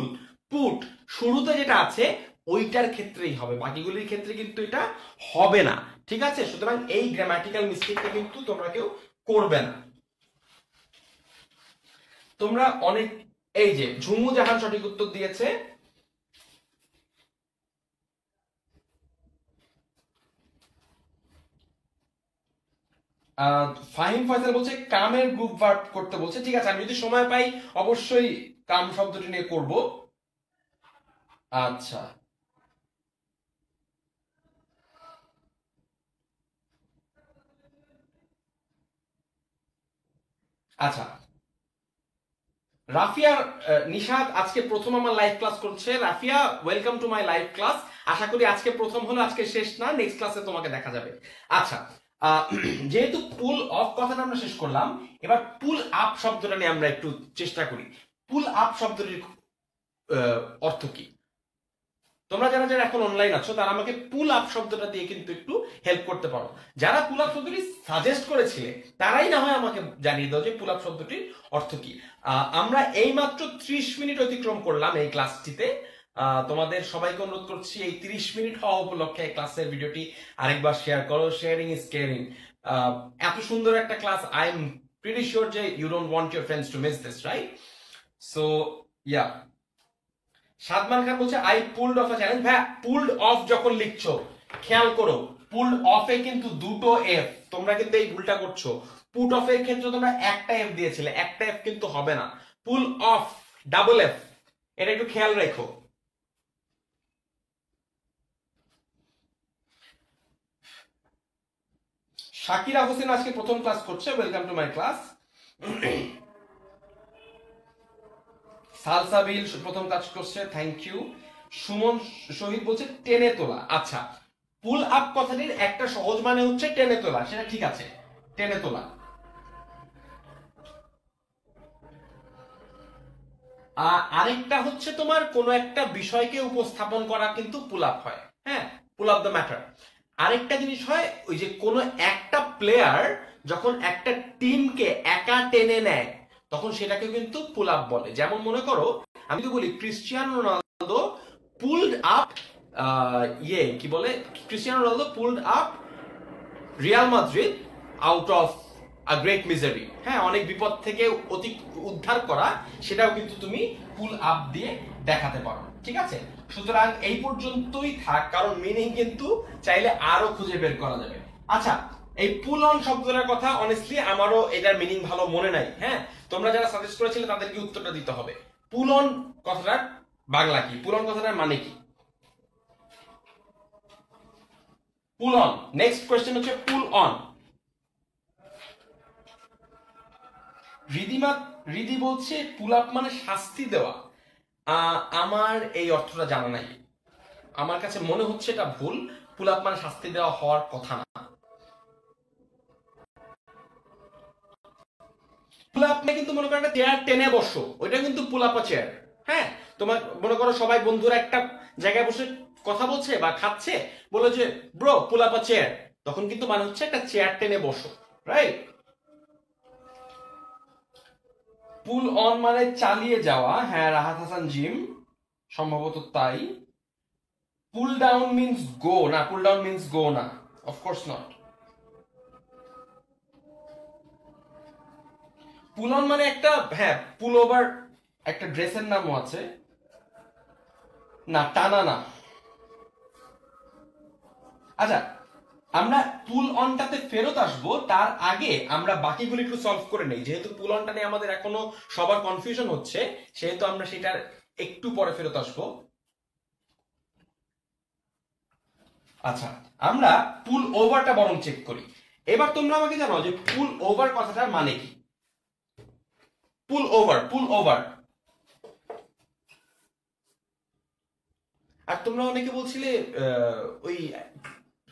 পুট শুরুতে যেটা আছে ওইটার ক্ষেত্রেই হবে, বাকিগুলির ক্ষেত্রে কিন্তু এটা হবে না। ঠিক আছে, সুতরাং এই গ্রামাটিক্যাল মিস্টেকটা কিন্তু তোমরা কেউ করবে না। তোমরা অনেক, এই যে ঝুমু জাহান সঠিক উত্তর দিয়েছে। ফাহিম ফয়সাল বলছে কামের গ্রুপ ভার্ব করতে বলছে। ঠিক আছে, আমি যদি সময় পাই অবশ্যই কাম শব্দটি নিয়ে করব। আচ্ছা আচ্ছা, রাফিয়া নিশাদ আজকে প্রথম আমার লাইভ ক্লাস করছে। Rafia, welcome to my live class. আশা করি আজকে প্রথম হলো, আজকে শেষ না, নেক্সট ক্লাসে তোমাকে দেখা যাবে। আচ্ছা, যেহেতু পুল অফ কথাটা আমরা শেষ করলাম, এবার পুল আপ শব্দটা নিয়ে আমরা একটু চেষ্টা করি। পুল আপ শব্দটির অর্থ কি? তোমরা যারা যারা এখন অনলাইন আছো তারা আমাকে পুল আপ শব্দটা দিয়ে কিন্তু একটু হেল্প করতে পারো। যারা পুল আপ শব্দটি সাজেস্ট করেছিলে তারাই না হয় আমাকে জানিয়ে দাও যে পুল আপ শব্দটির অর্থ কি। আমরা এই মাত্র 30 মিনিট অতিক্রম করলাম এই ক্লাসটিতে। তোমাদের সবাইকে অনুরোধ করছি এই 30 মিনিট হওয়া উপলক্ষে এই ক্লাসের ভিডিওটি আরেকবার শেয়ার করো। Sharing is caring. এত সুন্দর একটা class, I am pretty sure যে you don't want your friends to miss this, right? So yeah, Sadman Khan বলছে I pulled off a challenge. ভাই, পুলড অফ যখন লিখছো খেয়াল করো পুলড অফে কিন্তু দুটো এফ, তোমরা কিন্তু এই ভুলটা করছো। পুট অফ এর ক্ষেত্রে তোমরা একটা এফ দিয়েছিলে, একটা এফ কিন্তু হবে না, পুল অফ ডাবল এফ, এটা একটু খেয়াল রেখো। শাকিরা হোসেন আজকে প্রথম ক্লাস করছে, welcome to my class. Salsabil প্রথম কাজ করছে, থ্যাংক ইউ। সুমন শহীদ বলছে টেনে তোলা। আচ্ছা, পুল আপ কথাটির একটা সহজ মানে হচ্ছে টেনে তোলা, সেটা ঠিক আছে, টেনে তোলা। আরেকটা হচ্ছে তোমার কোন একটা বিষয়কে উপস্থাপন করা কিন্তু পুল আপ হয়। হ্যাঁ, পুল আপ দ্য ম্যাটার। আরেকটা জিনিস হয় ওই যে কোন একটা প্লেয়ার যখন একটা টিমকে একা টেনে নেয় তখন সেটাকে কিন্তু পুল আপ বলে। যেমন মনে করো আমি তো বলি ক্রিস্টিয়ানো রোনালদো পুলড আপ, কি বলে, Cristiano Ronaldo pulled up Real Madrid out of a great misery. হ্যাঁ, অনেক বিপদ থেকে অতি উদ্ধার করা, সেটাও কিন্তু তুমি পুল আপ দিয়ে দেখাতে পারো। ঠিক আছে, সুতরাং এই পর্যন্তই থাক, কারণ মিনিং কিন্তু চাইলে আরো খুঁজে বের করা যাবে। আচ্ছা, এই পুল অন শব্দটার কথা অনেস্টলি আমারও এটার মিনিং ভালো মনে নাই। হ্যাঁ, তোমরা যারা সাজেস্ট করেছিলে তাদেরকে উত্তরটা দিতে হবে। পুল অন কথাটার বাংলা কি? পুল অন কথাটার মানে কি? পুল অন, নেক্সট কোয়েশ্চেন হচ্ছে পুল অন। রিদি বলছে পুল আপ মানে শাস্তি দেওয়া। আমার এই অর্থটা জানা নাই, আমার কাছে মনে হচ্ছে এটা ভুল। পুল আপ মানে শাস্তি দেওয়া হওয়ার কথা না। পুল আপ মানে কিন্তু মনে করো একটা চেয়ার টেনে বসো, ওইটা কিন্তু পুল আপ চেয়ার। হ্যাঁ, তোমার মনে করো সবাই বন্ধুরা একটা জায়গায় বসে কথা বলছে বা খাচ্ছে, বলে যে ব্রো পুল আপ চেয়ার, তখন কিন্তু মানে হচ্ছে একটা চেয়ার টেনে বসো, রাইট? পুল অন মানে চালিয়ে যাওয়া। হ্যাঁ, রাহাত হাসান জিম, সম্ভবত তাই। পুল ডাউন মিন্স গো না, পুল ডাউন মিন্স গো না, অফকোর্স নট। পুল অন মানে একটা, হ্যাঁ, পুল ওভার একটা ড্রেসের নামও আছে, না টানা না। আচ্ছা, আমরা পুল অনটাতে ফেরত আসবো, তার আগে আমরা বাকিগুলো একটু সলভ করে নেই। যেহেতু পুল অনটা নিয়ে আমাদের এখনো সবার কনফিউশন হচ্ছে, সেহেতু আমরা সেটার একটু পরে ফেরত আসবো। আচ্ছা, আমরা পুল ওভারটা বরং চেক করি। এবার তোমরা আমাকে জানাও যে পুল ওভার কথাটার মানে কি? পুল ওভার, পুল ওভার। আর তোমরা অনেকে বলছিলে ওই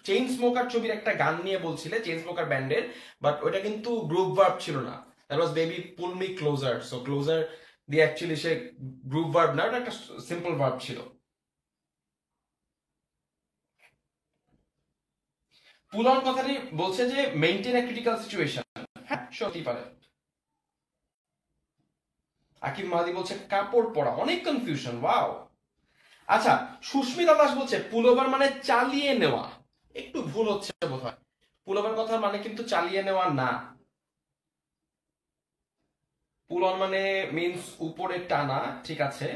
চেইন স্মোকার ছবির একটা গান নিয়ে বলছিলে, চেইন স্মোকার ব্যান্ডের, বাট ওটা কিন্তু গ্রুপ ভার্ব ছিল না, that was baby pull me closer. So closer দিয়ে অ্যাকচুয়ালি সে গ্রুপ ভার্ব না, ওটা একটা সিম্পল ভার্ব ছিল। পুল অন কথাটি বলছে যে মেইনটেইন এ ক্রিটিক্যাল সিচুয়েশন। হ্যাঁ, সত্যি পারে। আকিব মাদি বলছে কাপড় পরা, অনেক কনফিউশন, ওয়াও। আচ্ছা, সুস্মিতা দাস বলছে পুলোভার মানে চালিয়ে নেওয়া, একটু ভুল হচ্ছে বোধহয়। পুলোভার কথা মানে কিন্তু চালিয়ে নেওয়া না। পুল অন মানে মিন্স উপরে টানা, ঠিক আছে,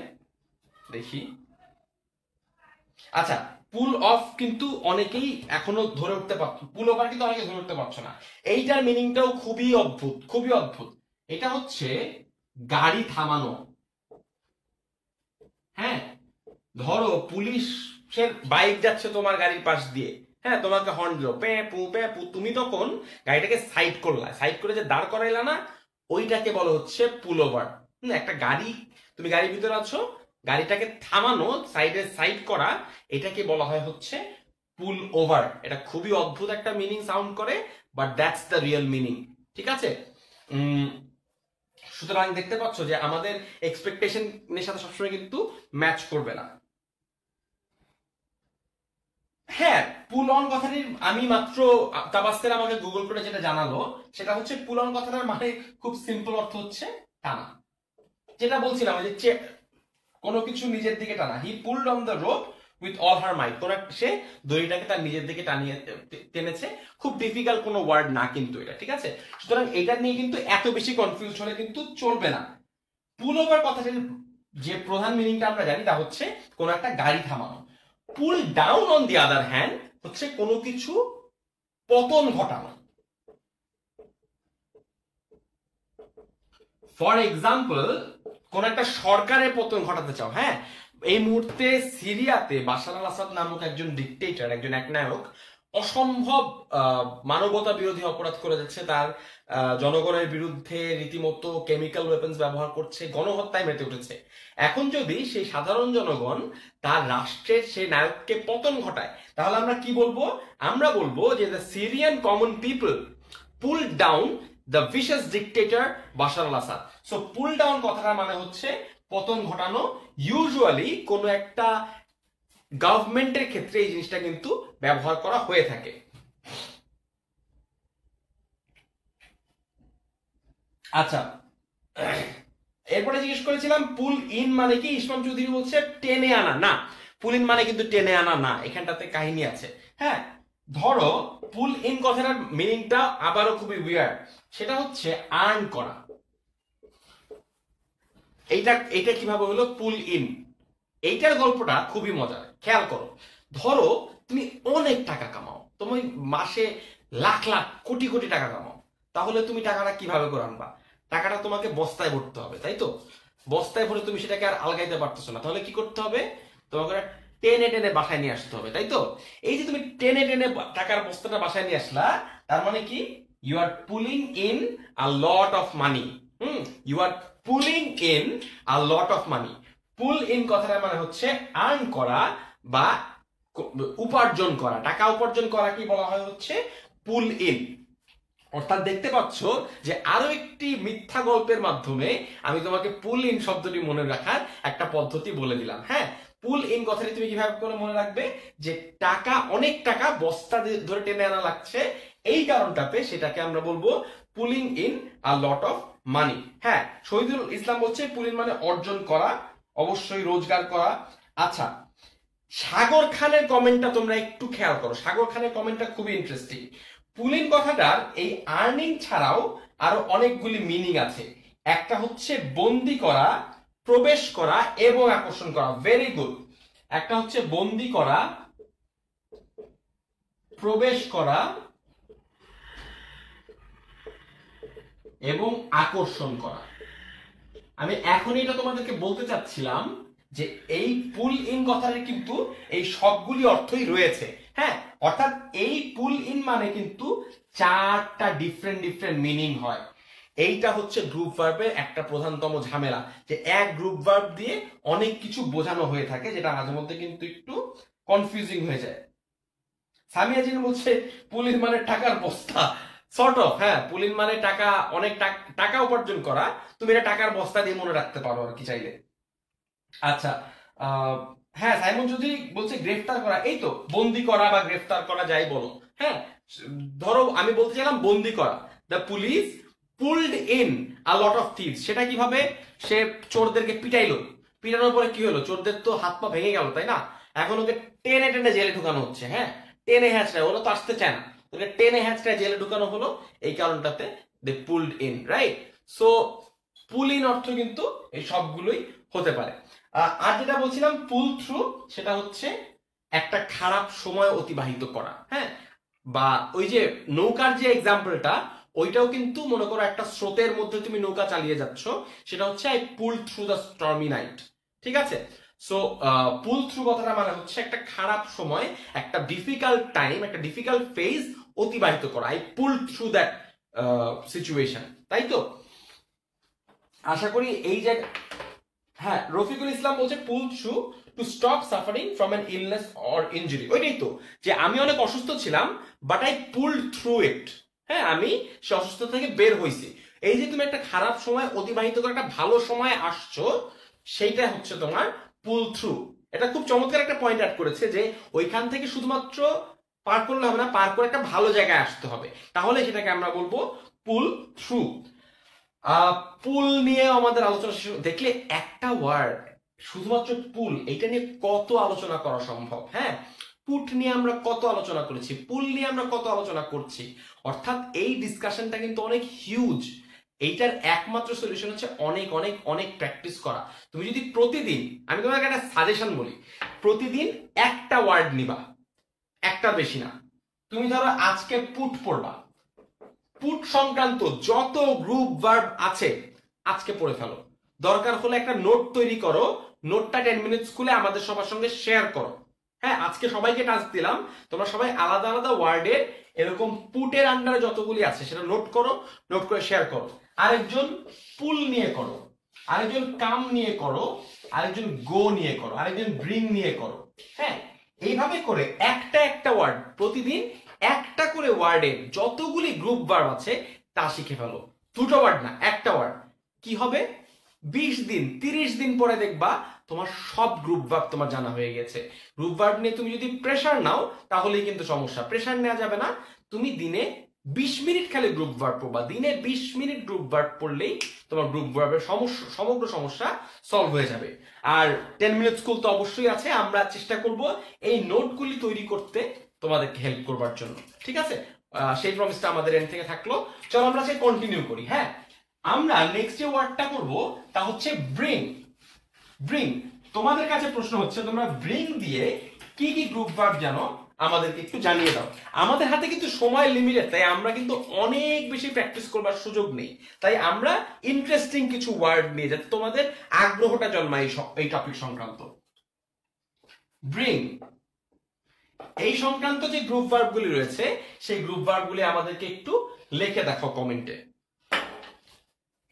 দেখি। আচ্ছা, পুল অফ কিন্তু অনেকেই এখনো ধরে উঠতে পারছো, পুল ওভার কিন্তু অনেকে ধরে উঠতে পারছো না। এইটার মিনিংটাও খুবই অদ্ভুত, খুবই অদ্ভুত। এটা হচ্ছে গাড়ি থামানো। হ্যাঁ, ধরো পুলিশের বাইক যাচ্ছে তোমার গাড়ির পাশ দিয়ে, হ্যাঁ, তোমাকে হর্ন দিল, পে পু পে পু, তুমি তখন গাড়িটাকে সাইড করলা, সাইড করে যে দাঁড় করাইলা না, ওইটাকে বলা হচ্ছে পুল ওভার। একটা গাড়ি, তুমি গাড়ির ভিতরে আছো, গাড়িটাকে থামানো, সাইডে সাইড করা, এটাকে বলা হয় হচ্ছে পুল ওভার। এটা খুবই অদ্ভুত একটা মিনিং সাউন্ড করে, but that's the real meaning, ঠিক আছে। সুতরাং দেখতে পাচ্ছ যে আমাদের এক্সপেকটেশনের সাথে সবসময় কিন্তু ম্যাচ করবে না। হ্যাঁ, পুল অন কথাটির আমি মাত্র তাবাস্তের আমাকে গুগল করে যেটা জানালো, সেটা হচ্ছে পুল অন কথাটার মানে খুব সিম্পল অর্থ হচ্ছে টানা। যেটা বলছিলাম যে কোনো কিছু নিজের দিকে টানা, he pulled on the rope with all her might, কোন সে দড়িটাকে তার নিজের দিকে টানিয়ে টেনেছে। খুব ডিফিকাল্ট কোনো ওয়ার্ড না কিন্তু এটা, ঠিক আছে। সুতরাং এটা নিয়ে কিন্তু এত বেশি কনফিউজ হলে কিন্তু চলবে না। পুল ওভার কথাটির যে প্রধান মিনিংটা আমরা জানি তা হচ্ছে কোন একটা গাড়ি থামানো। Pull down on the other hand হচ্ছে কোনো কিছু পতন ঘটানো। ফর এক্সাম্পল, কোন একটা সরকারের পতন ঘটাতে চাও, হ্যাঁ, এই মুহূর্তে সিরিয়াতে বাশার আল আসাদ নামক একজন ডিকটেটর, একজন একনায়ক অসম্ভব মানবতা বিরোধী অপরাধ করে যাচ্ছে, তার জনগণের বিরুদ্ধে রীতিমতো কেমিক্যাল ওয়েপন্স ব্যবহার করছে, গণহত্যায় মেতে উঠেছে। এখন যদি সেই সাধারণ জনগণ তার রাষ্ট্রের সেই নায়ককে পতন ঘটায়, তাহলে আমরা কি বলবো? আমরা বলবো যে the Syrian common people pull down the vicious dictator Bashar al Assad. So pull down কথাটার মানে হচ্ছে পতন ঘটানো। ইউজুয়ালি কোনো একটা গভর্নমেন্টের ক্ষেত্রে এই জিনিসটা কিন্তু ব্যবহার করা হয়ে থাকে। আচ্ছা, এরপরে জিজ্ঞেস করেছিলাম পুল ইন মানে কি, ইসমাম চৌধুরী বলছে টেনে আনা। না, পুল ইন মানে কিন্তু টেনে আনা না, এখানটাতে কাহিনী আছে। হ্যাঁ, ধরো পুল ইন কথাটার মিনিংটা আবারও খুবই উইয়ার্ড, সেটা হচ্ছে আর্ন করা। এইটা এইটা কিভাবে হলো পুল ইন? এইটার গল্পটা খুবই মজার, খেয়াল করো। ধরো তুমি অনেক টাকা কামাও, তুমি মাসে লাখ লাখ কোটি কোটি টাকা কামাও, তাহলে তুমি টাকাটা কিভাবে করে আনবা? টাকাটা তোমাকে বস্তায় ভরতে হবে, তাই তো? বস্তায় ভরে তুমি সেটাকে আর আলগাইতে পারতেছো না, তাহলে কি করতে হবে? তোমাকে টেনে টেনে বাসায় নিয়ে আসতে হবে, তাই তো? এই যে তুমি টেনে টেনে টাকার বস্তাটা বাসায় নিয়ে আসলা, তার মানে কি? You are pulling in a lot of money. You are pulling in a lot of money. Pull in কথাটার মানে হচ্ছে আর্ন করা বা উপার্জন করা, টাকা উপার্জন করা কি বলা হয় হচ্ছে পুল ইন। অর্থাৎ দেখতে পাচ্ছ যে আরো একটি মিথ্যা গল্পের মাধ্যমে আমি তোমাকে পুল ইন শব্দটি মনে রাখার একটা পদ্ধতি বলে দিলাম। হ্যাঁ, পুল ইন কথাটি তুমি কিভাবে করে মনে রাখবে? যে টাকা, অনেক টাকা বস্তা ধরে টেনে আনা লাগছে, এই কারণটাতে সেটাকে আমরা বলবো pulling in a lot of money. হ্যাঁ, শহীদুল ইসলাম বলছে পুল ইন মানে অর্জন করা, অবশ্যই রোজগার করা। আচ্ছা, সাগর খানের কমেন্টটা তোমরা একটু খেয়াল করো, সাগর খানের কমেন্টটা খুবই ইন্টারেস্টিং। পুলিন কথাটার এই আর্নিং ছাড়াও আরো অনেকগুলি মিনিং আছে। একটা হচ্ছে বন্দি করা, প্রবেশ করা এবং আকর্ষণ করা। Very good. একটা হচ্ছে বন্দি করা, প্রবেশ করা এবং আকর্ষণ করা। আমি এখন এটা তোমাদেরকে বলতে চাচ্ছিলাম যে এই পুল ইন কথার কিন্তু এই সবগুলি অর্থই রয়েছে। হ্যাঁ, অর্থাৎ এই পুল ইন মানে কিন্তু চারটা ডিফারেন্ট ডিফারেন্ট মিনিং হয়। এইটা হচ্ছে গ্রুপ ভার্বের একটা প্রধানতম ঝামেলা, যে এক গ্রুপ ভার্ব দিয়ে অনেক কিছু বোঝানো হয়ে থাকে, যেটা মাঝে মধ্যে কিন্তু একটু কনফিউজিং হয়ে যায়। সামিয়া জিন বলছে পুলিন মানে টাকার বস্তা, সর্ট অফ, হ্যাঁ, পুলিন মানে টাকা, অনেক টাকা উপার্জন করা, তুমি এটা টাকার বস্তা দিয়ে মনে রাখতে পারো আর কি চাইলে। আচ্ছা, আহ, হ্যাঁ, সাইমন যদি বলছে গ্রেফতার করা, এই তো বন্দি করা বা গ্রেফতার করা যাই বলো, হ্যাঁ, ধরো আমি বলতে চাইলাম বন্দি করা, the police pulled in a lot of thieves, সেটা কিভাবে, সে চোরদেরকে পিটাইলো, পিটানোর পরে কি হলো, চোরদের তো হাত পা ভেঙে গেল, তাই না, এখন ওকে টেনে টেনে জেলে ঢুকানো হচ্ছে, হ্যাঁ, টেনে হ্যাঁচড়ায়, ওরা তো আসতে চায় না, ওকে টেনে হ্যাঁচড়ায় জেলে ঢুকানো হলো, এই কারণটাতে they pulled in, right. So pull in অর্থ কিন্তু এই সবগুলোই হতে পারে। আর যেটা বলছিলাম পুল থ্রু, সেটা হচ্ছে একটা খারাপ সময় অতিবাহিত করা, হ্যাঁ, বা ওই যে নৌকার যে এক্সাম্পলটা, ওইটাও কিন্তু মনে করো একটা স্রোতের মধ্যে তুমি নৌকা চালিয়ে যাচ্ছ, সেটা হচ্ছে I pool through the stormy night, ঠিক আছে। সো পুল থ্রু কথাটা মানে হচ্ছে একটা খারাপ সময়, একটা ডিফিকাল্ট টাইম, একটা ডিফিকাল্ট ফেজ অতিবাহিত করা, I pool through that situation, তাই তো। আশা করি এই যে, হ্যাঁ, রফিকুল ইসলাম বলছে pull through to stop suffering from an illness or injury, ওইটাই তো, যে আমি অনেক অসুস্থ ছিলাম but I pulled through it, হ্যাঁ, আমি সে অসুস্থতা থেকে বের হয়েছি। এই যে তুমি একটা খারাপ সময় অতিবাহিত করে একটা ভালো সময় আসছো, সেইটা হচ্ছে তোমার পুল থ্রু। এটা খুব চমৎকার একটা পয়েন্ট অ্যাড করেছে, যে ওইখান থেকে শুধুমাত্র পার করলে হবে না, পার করে একটা ভালো জায়গায় আসতে হবে, তাহলে সেটাকে আমরা বলবো পুল থ্রু। পুল নিয়ে আমাদের আলোচনা দেখলে একটা ওয়ার্ড, শুধুমাত্র পুল, এটা নিয়ে কত আলোচনা করা সম্ভব, হ্যাঁ, পুট নিয়ে আমরা কত আলোচনা করেছি, পুল নিয়ে আমরা কত আলোচনা করছি, অর্থাৎ এই ডিসকাশনটা কিন্তু অনেক হিউজ। এইটার একমাত্র সলিউশন হচ্ছে অনেক অনেক অনেক প্র্যাকটিস করা। তুমি যদি প্রতিদিন, আমি তোমাকে একটা সাজেশন বলি, প্রতিদিন একটা ওয়ার্ড নিবা, একটা বেশি না। তুমি ধরো আজকে পুট পড়বা, পুট সংক্রান্ত যত গ্রুপ ভার্ব আছে আজকে পড়ে ফেলো, দরকার হলে একটা নোট তৈরি করো, নোটটা 10 মিনিট স্কুলে আমাদের সবার সঙ্গে শেয়ার করো, হ্যাঁ, আজকে সবাইকে টাস্ক দিলাম, তোমরা সবাই আলাদা আলাদা ওয়ার্ডে এরকম পুটের আন্ডারে যতগুলি আছে সেটা নোট করো, নোট করে শেয়ার করো। আরেকজন পুল নিয়ে করো, আরেকজন কাম নিয়ে করো, আরেকজন গো নিয়ে করো, আরেকজন ব্রিং নিয়ে করো, হ্যাঁ, এইভাবে করে একটা একটা ওয়ার্ড প্রতিদিন, একটা করে ওয়ার্ডে যতগুলি গ্রুপ ভার্ব আছে তা শিখে ফেলো, দুটো ওয়ার্ড না, একটা ওয়ার্ড। কি হবে, 20 দিন 30 দিন পরে দেখবা তোমার সব গ্রুপ ভার্ব তোমার জানা হয়ে গেছে। গ্রুপ ভার্ব নিয়ে তুমি যদি প্রেসার নাও তাহলেই কিন্তু সমস্যা, প্রেসার নেওয়া যাবে না। তুমি দিনে 20 মিনিট খালি গ্রুপ ভার্ব পড়বা, দিনে 20 মিনিট গ্রুপ ভার্ব পড়লেই তোমার গ্রুপ ভার্বের সমস্যা, সমগ্র সমস্যা সলভ হয়ে যাবে। আর 10 মিনিট স্কুল তো অবশ্যই আছে, আমরা চেষ্টা করব এই নোটগুলি তৈরি করতে তোমাদেরকে হেল্প করবার জন্য, ঠিক আছে। সেই প্রমিসটা আমাদের এন্ড থেকে থাকলো। চলো আমরা সে কন্টিনিউ করি। হ্যাঁ, আমরা নেক্সট যে ওয়ার্ডটা করব তা হচ্ছে ব্রিং। ব্রিং, তোমাদের কাছে প্রশ্ন হচ্ছে তোমরা ব্রিং দিয়ে কি কি গ্রুপ ভার্ব জানো আমাদেরকে একটু জানিয়ে দাও। আমাদের হাতে কিন্তু সময় লিমিটেড, তাই আমরা কিন্তু অনেক বেশি প্র্যাকটিস করবার সুযোগ নেই, তাই আমরা ইন্টারেস্টিং কিছু ওয়ার্ড নিয়ে, যাতে তোমাদের আগ্রহটা জন্মায় এই টপিক সংক্রান্ত। ব্রিং, এই সংক্রান্ত যে গ্রুপ ভার্বগুলি রয়েছে সেই গ্রুপ ভার্বগুলি আমাদেরকে একটু লিখে দেখো কমেন্টে।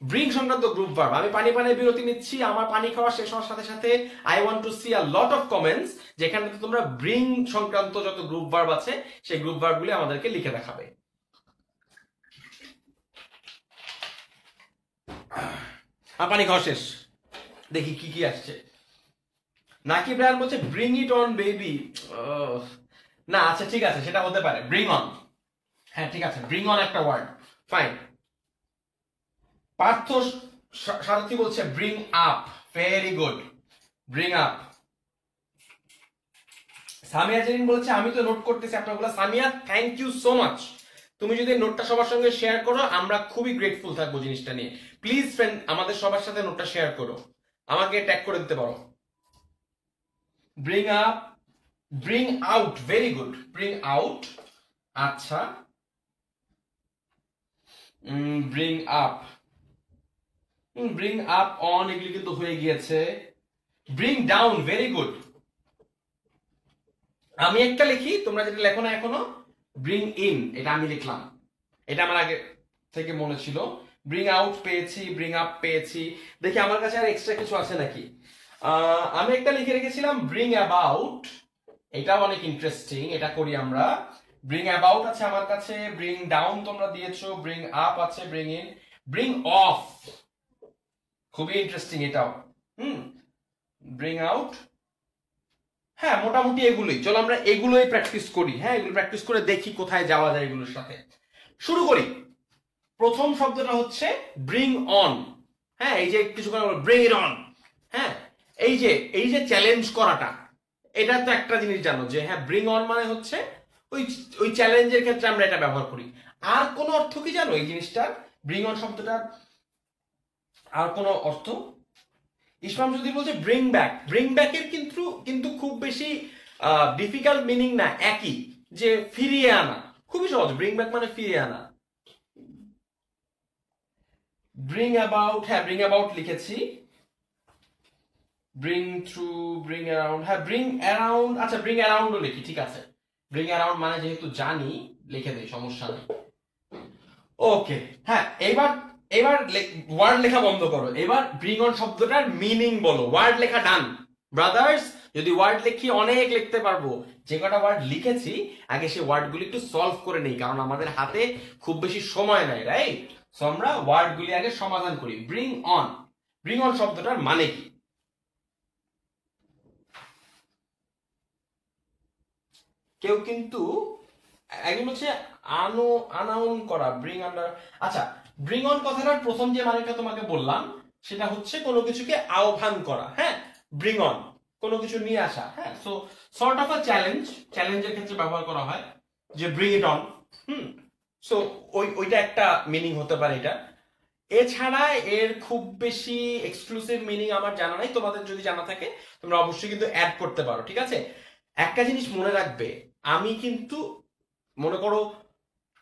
ব্রিং সংক্রান্ত গ্রুপ ভার্ব, আমি পানি পানির বিরতি নিচ্ছি, আমার পানি খাওয়া শেষ হওয়ার সাথে সাথে I want to C a lot of comments, যেখানে তোমরা ব্রিং সংক্রান্ত যত গ্রুপ ভার্ব আছে সেই গ্রুপ ভার্বগুলি আমাদেরকে লিখে দেখাবে। পানি খাওয়া শেষ, দেখি কি কি আসছে। নাকি ব্রায়ান বলছে ব্রিং ইট অন বেবি, না, আচ্ছা ঠিক আছে, সেটা হতে পারে ব্রিং অন, হ্যাঁ ঠিক আছে, ব্রিং অন একটা ওয়ার্ড, ফাইন। পার্থ সারথী বলছে bring up, very good, bring up. Samia Zerin বলেছে আমি তো নোট করতেছি আপনাগুলো। Samia, thank you so much, তুমি যদি নোটটা সবার সঙ্গে শেয়ার করো আমরা খুবই গ্রেটফুল থাকবো জিনিসটা নিয়ে। প্লিজ ফ্রেন্ড, আমাদের সবার সাথে নোটটা শেয়ার করো, আমাকে ট্যাগ করে দিতে পারো। Bring up, bring out, very good, bring out, আচ্ছা, bring up, bring up on, এগুলি কিন্তু হয়ে গিয়েছে। Bring down, very good. আমি একটা লিখি, তোমরা যেটা লেখো না এখনো, ব্রিং ইন, এটা আমি লিখলাম, এটা আমার আগে থেকে মনে ছিল। ব্রিং আউট পেয়েছি, ব্রিং আপ পেয়েছি। দেখি আমার কাছে আর এক্সট্রা কিছু আছে নাকি। আমি একটা লিখে রেখেছিলাম ব্রিং অ্যাবাউট, এটাও অনেক ইন্টারেস্টিং, এটা করি আমরা। ব্রিং অ্যাবাউট আছে আমার কাছে, ব্রিং ডাউন তোমরা দিয়েছো, ব্রিং আপ আছে, ব্রিং ইন, ব্রিং অফ খুবই ইন্টারেস্টিং এটাও। ব্রিং আউট, হ্যাঁ মোটামুটি এগুলোই। চলো আমরা এগুলোই প্র্যাকটিস করি। হ্যাঁ এগুলো প্র্যাকটিস করে দেখি কোথায় যাওয়া যায় এগুলোর সাথে। শুরু করি। প্রথম শব্দটা হচ্ছে ব্রিং অন। হ্যাঁ এই যে কিছুক্ষণ ব্রিং ইট অন। হ্যাঁ এই যে চ্যালেঞ্জ করাটা, এটা তো একটা জিনিস জানো যে হ্যাঁ ব্রিং অন মানে হচ্ছে ওই ওই চ্যালেঞ্জের ক্ষেত্রে আমরা এটা ব্যবহার করি। আর কোনো অর্থ কি জানো এই জিনিসটার, ব্রিং অন শব্দটার আর কোনো অর্থ? ইসলাম যদি বলছে ব্রিং ব্যাক, ব্রিং ব্যাকের কিন্তু কিন্তু খুব বেশি ডিফিকাল্ট মিনিং না, একই, যে ফিরিয়ে আনা, খুবই সহজ। ব্রিং ব্যাক মানে ফিরিয়ে আনা। ব্রিং অ্যাবাউট, হ্যাঁ ব্রিং অ্যাবাউট লিখেছি। ব্রিং থ্রু, ব্রিং অ্যারাউন্ড, হ্যাঁ ব্রিং অ্যারাউন্ড, আচ্ছা ব্রিং অ্যারাউন্ডও লিখি, ঠিক আছে। ব্রিং অ্যারাউন্ড মানে যেহেতু জানি লিখে দেই, সমস্যা নেই। ওকে, হ্যাঁ এবার এবার ওয়ার্ড লেখা বন্ধ করো, এবার ব্রিং অন শব্দটার মিনিং বলো। ওয়ার্ড লেখা ডান ব্রাদার্স। যদি ওয়ার্ড লিখি অনেক লিখতে পারবো, যে কটা ওয়ার্ড লিখেছি আগে সেই ওয়ার্ডগুলি একটু সলভ করে নেই, কারণ আমাদের হাতে খুব বেশি সময় নাই, রাইট? সো আমরা ওয়ার্ডগুলি আগে সমাধান করি। ব্রিং অন, ব্রিং অন শব্দটার মানে কি? কেউ কিন্তু একদম হচ্ছে আনাউন করা, ব্রিং আন্ডার। আচ্ছা, ব্রিং অন কথাটার প্রথম যে মানেটা তোমাকে বললাম সেটা হচ্ছে কোনো কিছুকে আহ্বান করা। হ্যাঁ, ব্রিং অন কোনো কিছু নিয়ে আসা। হ্যাঁ, so sort of a challenge, চ্যালেঞ্জের ক্ষেত্রে ব্যবহার করা হয় যে ব্রিং ইট অন। সো ওইটা একটা মিনিং হতে পারে এটা। এছাড়া এর খুব বেশি এক্সক্লুসিভ মিনিং আমার জানা নাই, তোমাদের যদি জানা থাকে তোমরা অবশ্যই কিন্তু অ্যাড করতে পারো, ঠিক আছে? একটা জিনিস মনে রাখবে, আমি কিন্তু মনে করো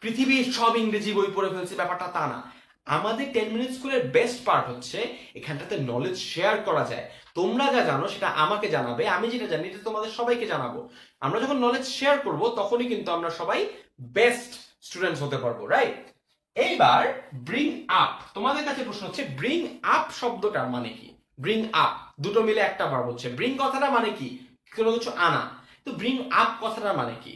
পৃথিবীর সব ইংরেজি বই পড়ে ফেলছি ব্যাপারটা তা না। আমাদের 10 মিনিট স্কুলের বেস্ট পার্ট হচ্ছে এখানটাতে নলেজ শেয়ার করা যায়। তোমরা যা জানো সেটা আমাকে জানাবে, আমি যেটা জানি এটা তোমাদের সবাইকে জানাবো। আমরা যখন নলেজ শেয়ার করব তখনই কিন্তু আমরা সবাই বেস্ট স্টুডেন্টস হতে পারবো, রাইট? এইবার ব্রিং আপ, তোমাদের কাছে প্রশ্ন হচ্ছে ব্রিং আপ শব্দটার মানে কি? ব্রিং আপ দুটো মিলে একটা ভার্ব হচ্ছে। ব্রিং কথাটা মানে কি? কোনো কিছু আনা। তো ব্রিং আপ কথাটা মানে কি?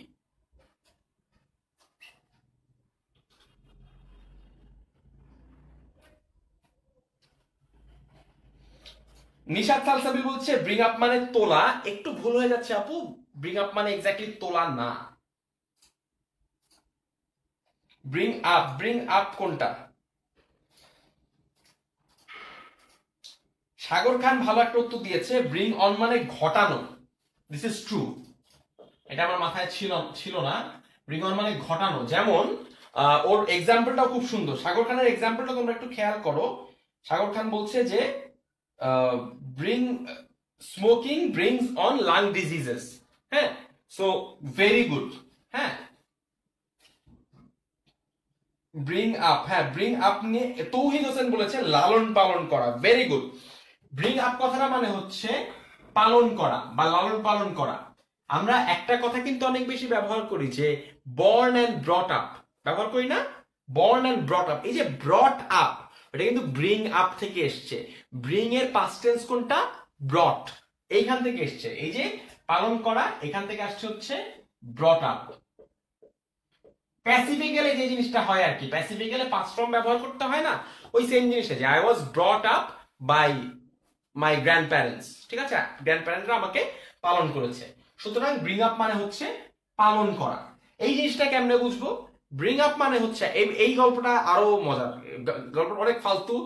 নিশাদ সালসাবিল বলছে ব্রিং আপ মানে তোলা। একটু ভুল হয়ে যাচ্ছে আপু, ব্রিং আপ মানে এক্স্যাক্টলি তোলা না। ব্রিং আপ কোনটা? সাগর খান ভালো একটা উত্তর দিয়েছে, ব্রিং অন মানে ঘটানো। দিস ইজ ট্রু, এটা আমার মাথায় ছিল না। ব্রিং অন মানে ঘটানো। যেমন ওর এক্সাম্পলটাও খুব সুন্দর। সাগর খানের এক্সাম্পলটা তোমরা একটু খেয়াল করো। সাগর খান বলছে যে bring smoking brings on lung diseases. হ্যাঁ, সো ভেরি গুড। হ্যাঁ, ব্রিং আপ, হ্যাঁ ব্রিং আপ নিয়ে তৌহিদ হোসেন বলেছে লালন পালন করা, ভেরি গুড। ব্রিং আপ কথাটা মানে হচ্ছে পালন করা বা লালন পালন করা। আমরা একটা কথা কিন্তু অনেক বেশি ব্যবহার করি যে বর্ন এন্ড ব্রট আপ, ব্যবহার করি না? বর্ন এন্ড ব্রট আপ, এই যে ব্রট আপ এটা কিন্তু ব্রিং আপ থেকে এসছে। ব্রিং এর পাস্ট টেন্স কোনটা? ব্রট, এইখান থেকে এসছে। এই যে পালন করা এখান থেকে আসছে হচ্ছে ব্রট আপ। প্যাসিফিক্যালে যে জিনিসটা হয় আর কি, প্যাসিফিক্যালে পাস্ট ফর্ম ব্যবহার করতে হয় না, ওই সেম জিনিসটা যে I was brought up by my grand parents. ঠিক আছে, গ্র্যান্ড প্যারেন্টরা আমাকে পালন করেছে। সুতরাং ব্রিং আপ মানে হচ্ছে পালন করা। এই জিনিসটা কেমনে বুঝবো? ব্রিং আপ মানে হচ্ছে এই গল্পটা আরো মজার, গল্পটা অনেক ফালতু,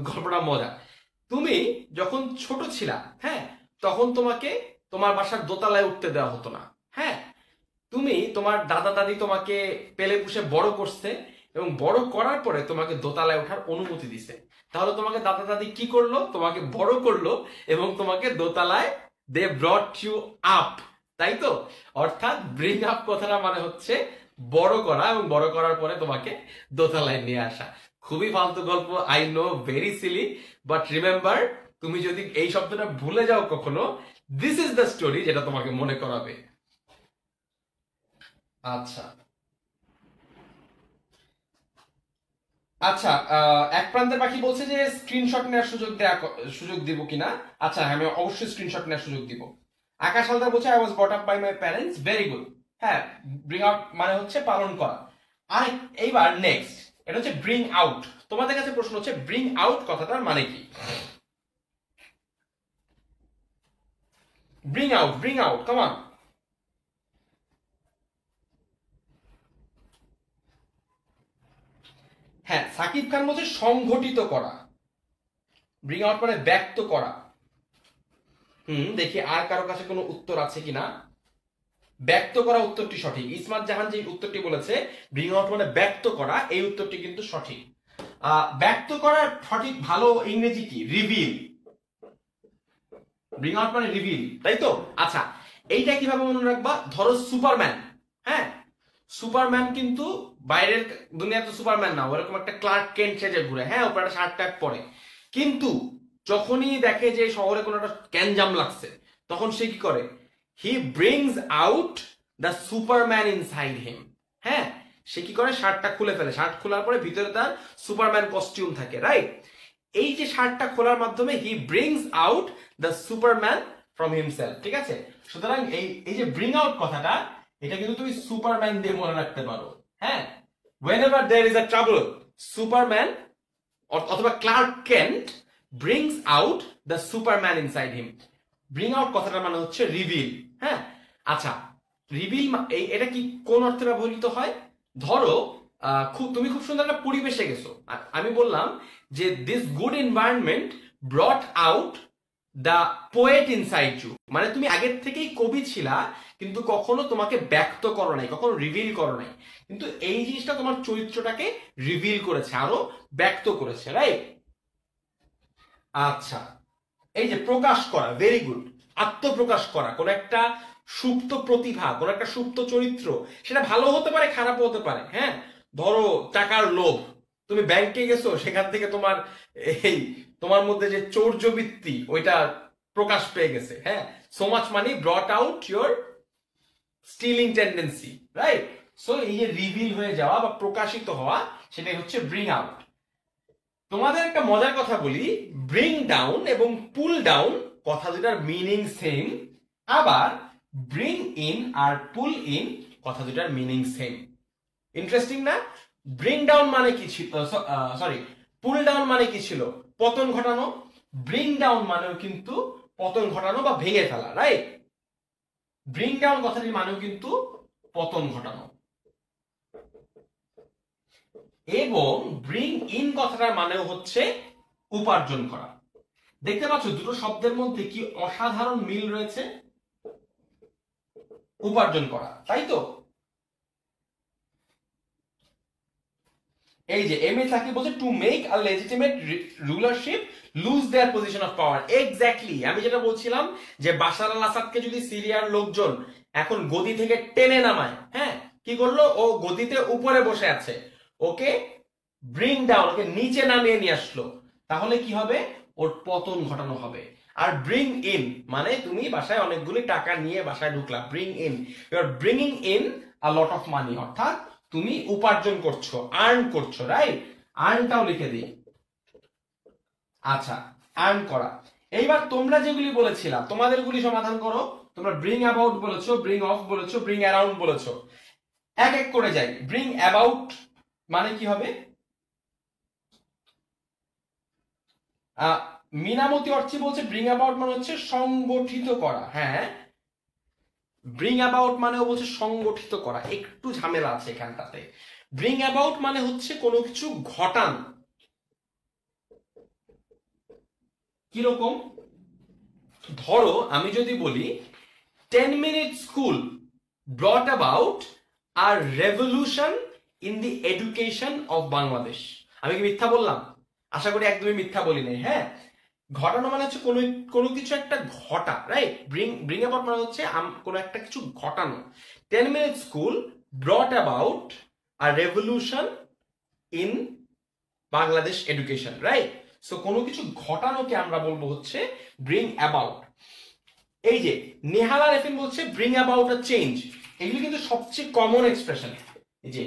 গল্পটা মজা। তুমি যখন ছোট ছিলা, হ্যাঁ, তখন তোমাকে তোমার বাসার দোতলায় উঠতে দেওয়া হতো না। হ্যাঁ, তুমি তোমার দাদা দাদি তোমাকে পেলে পুষে বড় করছে এবং বড় করার পরে তোমাকে দোতলায় ওঠার অনুমতি দিছে। তাহলে তোমাকে দাদা দাদি কি করলো? তোমাকে বড় করলো এবং তোমাকে দোতলায় দে ব্রট ইউ আপ, তাই তো? অর্থাৎ ব্রিং আপ কথাটা মানে হচ্ছে বড় করা, এবং বড় করার পরে তোমাকে দোতলায় নিয়ে আসা। খুবই ফালতু গল্প, I know, very silly, but remember, তুমি যদি এই শব্দটা ভুলে যাও কখনো, দিস ইজ দ্য স্টোরি যেটা তোমাকে মনে করাবে। আচ্ছা, আচ্ছা, এক প্রান্তের পাখি বলছে যে স্ক্রিনশট নেওয়ার সুযোগ দিব কিনা। আচ্ছা, আমি অবশ্যই স্ক্রিনশট নেওয়ার সুযোগ দিব। আকাশ হালদার বলছে I was brought up by my parents, very good. হ্যাঁ, ব্রিং আউট মানে হচ্ছে পালন করা। আর এইবার নেক্সট, এটা হচ্ছে ব্রিং আউট। তোমাদের কাছে প্রশ্ন হচ্ছে ব্রিং আউট কথাটার মানে কি? Bring out, come on. হ্যাঁ, সাকিব খান বলছে সংঘটিত করা। ব্রিং আউট মানে ব্যক্ত করা। দেখি আর কারো কাছে কোনো উত্তর আছে কিনা। ব্যক্ত করা উত্তরটি সঠিক। ইসমাত জাহান যে উত্তরটি বলেছে ব্রিং আউট মানে ব্যক্ত করা, এই উত্তরটি কিন্তু সঠিক। ব্যক্ত করার সঠিক ভালো ইংরেজি কি? রিভিল। ব্রিং আউট মানে রিভিল, তাই তো? আচ্ছা, এইটা কিভাবে মনে রাখবা? ধরো সুপারম্যান, হ্যাঁ, সুপারম্যান কিন্তু বাইরের দুনিয়াতে সুপারম্যান না, ওরকম একটা ক্লার্ক কেন্ট সেজে ঘুরে, হ্যাঁ, ওপরে একটা শার্ট ট্যাগ পরে। কিন্তু যখনই দেখে যে শহরে কোনো একটা গ্যাঞ্জাম লাগছে, তখন সে কি করে? He brings out the Superman inside him. হ্যাঁ, সে কি করে? শার্টটা খুলে ফেলে। শার্ট খোলার পরে ভিতরে তার সুপারম্যান কস্টিউম থাকে, রাইট? এই যে শার্টটা খোলার মাধ্যমে হি brings out the Superman from himself, ঠিক আছে? সুতরাং এই যে ব্রিং আউট কথাটা, এটা কিন্তু তুমি সুপারম্যান দিয়ে মনে রাখতে পারো। হ্যাঁ, whenever there is a trouble, Superman অথবা Clark Kent brings out the Superman inside him. Bring out কথাটার মানে হচ্ছে রিভিল। হ্যাঁ, আচ্ছা, রিভিল এটা কি কোন অর্থে ব্যবহৃত হয়? ধরো তুমি খুব সুন্দর একটা পরিবেশে গেছো, আমি বললাম যে this good environment brought out the poet inside you, মানে তুমি আগের থেকেই কবি ছিলা, কিন্তু কখনো তোমাকে ব্যক্ত করো নাই, কখনো রিভিল করো নাই, কিন্তু এই জিনিসটা তোমার চরিত্রটাকে রিভিল করেছে, আরো ব্যক্ত করেছে, রাইট? আচ্ছা, এই যে প্রকাশ করা, ভেরি গুড। আত্মপ্রকাশ করা, কোন একটা সুপ্ত প্রতিভা, কোন একটা সুপ্ত চরিত্র, সেটা ভালো হতে পারে, খারাপও হতে পারে। হ্যাঁ, ধরো টাকার লোভ, তুমি ব্যাংকে গেছো, সেখান থেকে এই তোমার মধ্যে যে চৌর্যবৃত্তি, ওইটা প্রকাশ পেয়ে গেছে। হ্যাঁ, so much money ব্রট out your stealing tendency, right? So এই যে রিভিল হয়ে যাওয়া বা প্রকাশিত হওয়া, সেটাই হচ্ছে ব্রিং আউট। তোমাদের একটা মজার কথা বলি, ব্রিং ডাউন এবং পুল ডাউন কথা দুটার মিনিং সেম, আবার ব্রিং ইন আর পুল ইন কথা দুটার মিনিং সেম। ইন্টারেস্টিং না? ব্রিং ডাউন মানে কি ছিল, সরি, পুল ডাউন মানে কি ছিল? পতন ঘটানো। ব্রিং ডাউন মানেও কিন্তু পতন ঘটানো বা ভেঙে ফেলা, রাইট? ব্রিং ডাউন কথাটির মানেও কিন্তু পতন ঘটানো। এবং ব্রিং ইন কথাটার মানেও হচ্ছে উপার্জন করা। দেখতে পাচ্ছ দুটো শব্দের মধ্যে কি অসাধারণ মিল রয়েছে? উপার্জন করা, তাই তো? এই যে এম এ সাকিব বলছে to make a legitimate rulership lose their position of power. Exactly, আমি যেটা বলছিলাম যে বাশার আল আসাদকে যদি সিরিয়ার লোকজন এখন গদি থেকে টেনে নামায়, হ্যাঁ, কি করলো? ও গদিতে উপরে বসে আছে, ওকে ব্রিং ডাউন, ওকে নিচে নামিয়ে নিয়ে আসলো, তাহলে কি হবে? ওর পতন ঘটানো হবে। আর ব্রিং ইন মানে তুমি বাসায় অনেকগুলি টাকা নিয়ে বাসায় ঢুকলা, bring in, you are bringing in a lot of money, অর্থাৎ তুমি উপার্জন করছো, আর্ন করছো, রাইট? আর্নটাও লিখে দিই। আচ্ছা, আর্ন করা। এইবার তোমরা যেগুলি বলেছিলা, তোমাদেরগুলি সমাধান করো। তোমরা ব্রিং অ্যাবাউট বলেছো, ব্রিং অফ বলেছো, ব্রিং অ্যারাউন্ড বলেছো। এক এক করে যাই। ব্রিং অ্যাবাউট মানে কি হবে? মিনামতি অর্চি বলছে ব্রিং অ্যাবাউট মানে হচ্ছে সংগঠিত করা। হ্যাঁ, ব্রিং অ্যাবাউট মানেও বলছে সংগঠিত করা, একটু ঝামেলা আছে এখানটাতে। ব্রিং অ্যাবাউট মানে হচ্ছে কোনো কিছু ঘটান। কিরকম? ধরো আমি যদি বলি 10 minute school brought about a revolution in the education of Bangladesh. আমি কি মিথ্যা বললাম? আশা করি একদমই মিথ্যা বলি নাই। হ্যাঁ, ঘটানো মানে হচ্ছে কোনো কিছু একটা ঘটা, রাইট? ব্রিং অ্যাবাউট মানে হচ্ছে কোনো একটা কিছু ঘটানো। 10 minute school brought about a revolution in Bangladesh education, right? So কোনো কিছু ঘটানোকে আমরা বলবো হচ্ছে ব্রিং অ্যাবাউট। এই যে নেহালা রেফিন বলছে ব্রিং অ্যাবাউট আ চেঞ্জ, এগুলো কিন্তু সবচেয়ে কমন এক্সপ্রেশন। এই যে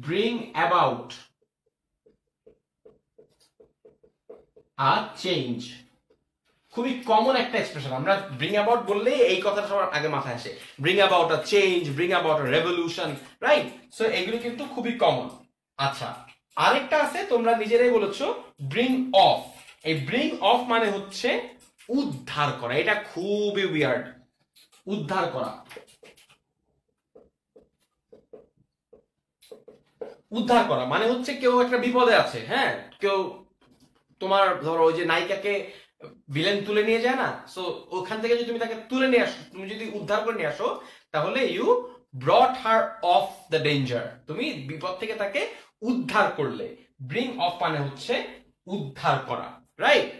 ব্রিং অ্যাবাউট, আ চেঞ্জ, খুবই কমন একটা এক্সপ্রেশন। আমরা ব্রিং অ্যাবাউট বললে এই কথাটা সবার আগে মাথায় আসে, bring about a change, bring about a revolution, right? So এগুলো কিন্তু খুবই কমন। আচ্ছা, আরেকটা আছে, তোমরা নিজেরাই বলেছো, ব্রিং অফ। এই ব্রিং অফ মানে হচ্ছে উদ্ধার করা। এটা খুবই উইয়ার্ড, উদ্ধার করা। উদ্ধার করা মানে হচ্ছে কেউ একটা বিপদে আছে, হ্যাঁ, কেউ তোমার ধরো ওই যে নায়িকাকে ভিলেন তুলে নিয়ে যায় না, সো ওখান থেকে যদি তুমি তাকে তুলে নিয়ে আসো, তুমি যদি উদ্ধার করে নিয়ে আসো, তাহলে you brought her off the danger, তুমি বিপদ থেকে তাকে উদ্ধার করলে। ব্রিং অফ মানে হচ্ছে উদ্ধার করা, রাইট?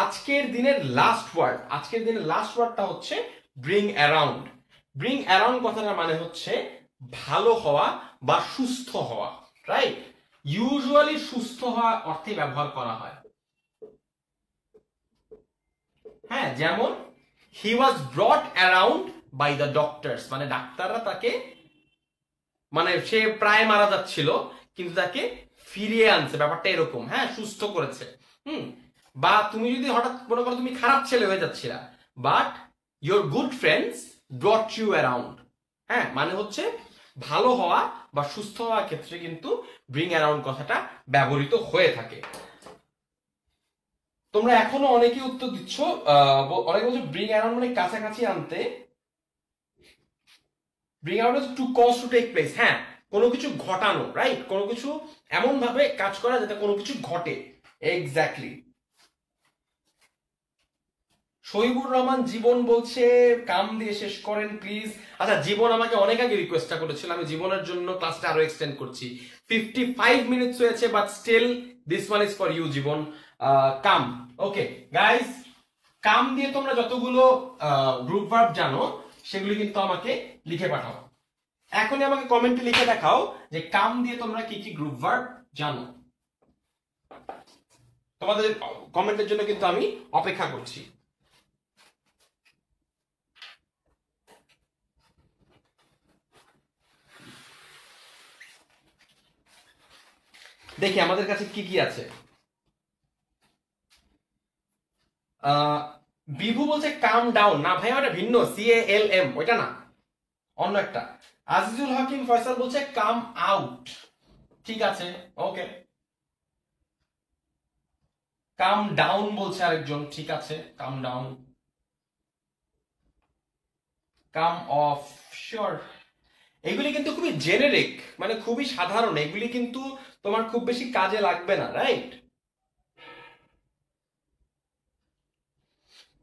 আজকের দিনের লাস্ট ওয়ার্ড, আজকের দিনের লাস্ট ওয়ার্ডটা হচ্ছে ব্রিং অ্যারাউন্ড। ব্রিং অ্যারাউন্ড কথাটার মানে হচ্ছে ভালো হওয়া বা সুস্থ হওয়া, রাইট? ইউজুয়ালি সুস্থ হওয়া অর্থে ব্যবহার করা হয়। হ্যাঁ, যেমন he was brought around by the doctors, মানে ডাক্তাররা তাকে, মানে সে প্রায় মারা যাচ্ছিল কিন্তু তাকে ফিরিয়ে আনছে, ব্যাপারটা এরকম, হ্যাঁ, সুস্থ করেছে। হুম। বা তুমি যদি হঠাৎ মনে করো তুমি খারাপ ছেলে হয়ে যাচ্ছিলা, but your good friends brought you around, হ্যাঁ, মানে হচ্ছে ভালো হওয়া বা সুস্থ হওয়ার ক্ষেত্রে কিন্তু ব্রিং অ্যারাউন্ড কথাটা ব্যবহৃত হয়ে থাকে। তোমরা এখনো অনেকেই উত্তর দিচ্ছ, অনেকে বলছো ব্রিং অ্যারাউন্ড মানে কাছাকাছি আনতে। Bring around to cause to take place, হ্যাঁ, কোনো কিছু ঘটানো, রাইট? কোনো কিছু এমন ভাবে কাজ করা যাতে কোনো কিছু ঘটে, এক্স্যাক্টলি। শহীবুর রহমান জীবন বলছে কাম দিয়ে শেষ করেন প্লিজ। আচ্ছা, জীবন আমাকে অনেক আগে রিকোয়েস্টটা করেছিল, আমি জীবনের জন্য ক্লাসটা আরো এক্সটেন্ড করছি। 55 মিনিটস হয়েছে, but still this one is for you জীবন। কাম, ওকে গাইস, কাম দিয়ে তোমরা যতগুলো গ্রুপ ভার্ব জানো সেগুলি কিন্তু আমাকে লিখে পাঠাও। এখনই আমাকে কমেন্টে লিখে দেখাও যে কাম দিয়ে তোমরা কি কি গ্রুপ ভার্ব জানো। তোমাদের কমেন্টের জন্য কিন্তু আমি অপেক্ষা করছি। দেখি আমাদের কাছে কি কি আছে। বিভু বলছে কাম ডাউন, না ভাই ওটা ভিন্ন, CALM, ওইটা না, অন্য একটা। আজিজুল হাকিম ফয়সাল বলছে কাম আউট, ঠিক আছে, ওকে। কাম ডাউন বলছে আরেকজন, ঠিক আছে, come down. Come off, sure. এগুলি কিন্তু খুবই জেনেরিক, মানে খুবই সাধারণ, এগুলি কিন্তু তোমার খুব বেশি কাজে লাগবে না, রাইট?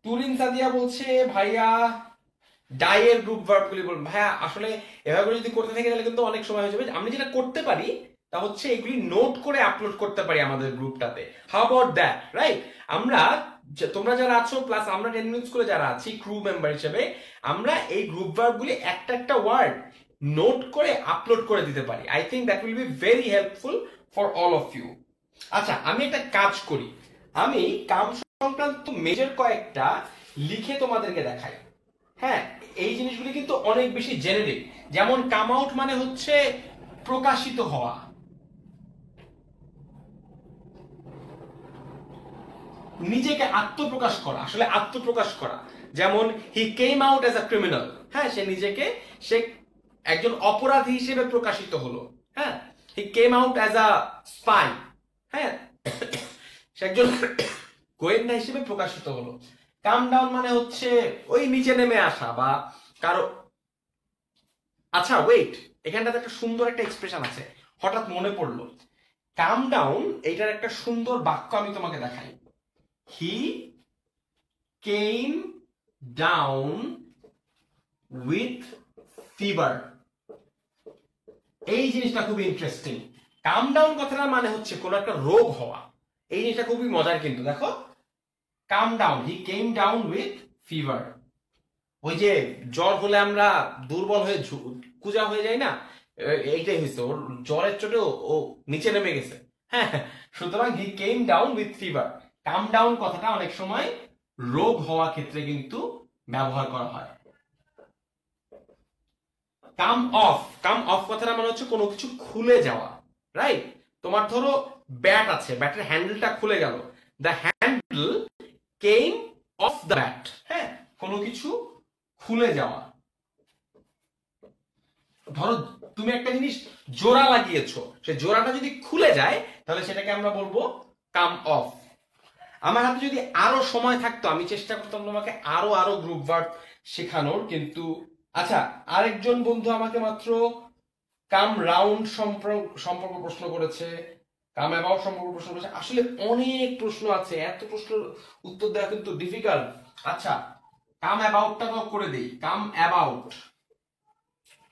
তুরিন সাদিয়া বলছে ভাইয়া ডাইয়ের গ্রুপ ভার্ব গুলি বলুন। ভাইয়া আসলে এভাবে যদি করতে থাকি তাহলে কিন্তু অনেক সময় হয়ে যাবে। আমি যেটা করতে পারি তা হচ্ছে এগুলি নোট করে আপলোড করতে পারি আমাদের গ্রুপটাতে। How about that, right? আমরা, তোমরা যারা আছো প্লাস আমরা 10 মিনিট স্কুলে যারা আছি ক্রু মেম্বার হিসেবে, আমরা এই গ্রুপ ভার্ব গুলি একটা একটা ওয়ার্ড নোট করে আপলোড করে দিতে পারি। I think that will be very helpful for all of you. আচ্ছা, আমি একটা কাজ করি, আমি কাম সংক্রান্ত মেজর কয়েকটা লিখে তোমাদেরকে দেখাই। হ্যাঁ, এই জিনিসগুলি কিন্তু অনেক বেশি জেনেরিক। যেমন কাম আউট মানে হচ্ছে প্রকাশিত হওয়া, নিজেকে আত্মপ্রকাশ করা, আসলে আত্মপ্রকাশ করা। যেমন he came out as a criminal, হ্যাঁ, সে নিজেকে, সে একজন অপরাধী হিসেবে প্রকাশিত হলো। হ্যাঁ, he came out as a spy, হ্যাঁ, সে একজন গোয়েন্দা হিসেবে প্রকাশিত হলো। কাম ডাউন মানে হচ্ছে ওই নিচে নেমে আসা বা কারো। আচ্ছা ওয়েট, এখানটাতে একটা সুন্দর একটা এক্সপ্রেশন আছে, হঠাৎ মনে পড়লো। কাম ডাউন এইটার একটা সুন্দর বাক্য আমি তোমাকে দেখাই। হি কেম ডাউন উইথ ফিভার, এই জিনিসটা খুবই ইন্টারেস্টিং। কাম ডাউন কথাটার মানে হচ্ছে কোন একটা রোগ হওয়া, এই জিনিসটা খুবই মজার কিন্তু। দেখো, come down, he came down with fever. ওই যে জ্বর হলে আমরা দুর্বল হয়ে কুজা হয়ে যাই না, এইটাই হয়েছে, ওর জ্বরের চোটে ও নিচে নেমে গেছে। হ্যাঁ, সুতরাং he came down with fever. Come down কথাটা অনেক সময় রোগ হওয়া ক্ষেত্রে কিন্তু ব্যবহার করা হয়। কাম অফ, কাম অফ কথাটা মানে হচ্ছে কোনো কিছু খুলে যাওয়া, রাইট? তোমার ধরো ব্যাট আছে, ব্যাটের হ্যান্ডেলটা খুলে গেল, the handle came of the bat. হ্যাঁ, কোনো কিছু খুলে যাওয়া। ধরো তুমি একটা জিনিস জোড়া লাগিয়েছো, সে জোড়াটা যদি খুলে যায় তাহলে সেটাকে আমরা বলবো কাম অফ। আমার হাতে যদি আরো সময় থাকতো আমি চেষ্টা করতাম তোমাকে আরো আরো গ্রুপ ভার্ব শেখানোর, কিন্তু আচ্ছা, আরেকজন বন্ধু আমাকে মাত্র কাম রাউন্ড সম্পর্ক প্রশ্ন করেছে, কাম অ্যাবাউট সম্পর্ক প্রশ্ন করেছে। আসলে অনেক প্রশ্ন আছে, এত প্রশ্নের উত্তর দেওয়া কিন্তু ডিফিকাল্ট। আচ্ছা, কাম অ্যাবাউটটা তো করে দেই। কাম অ্যাবাউট,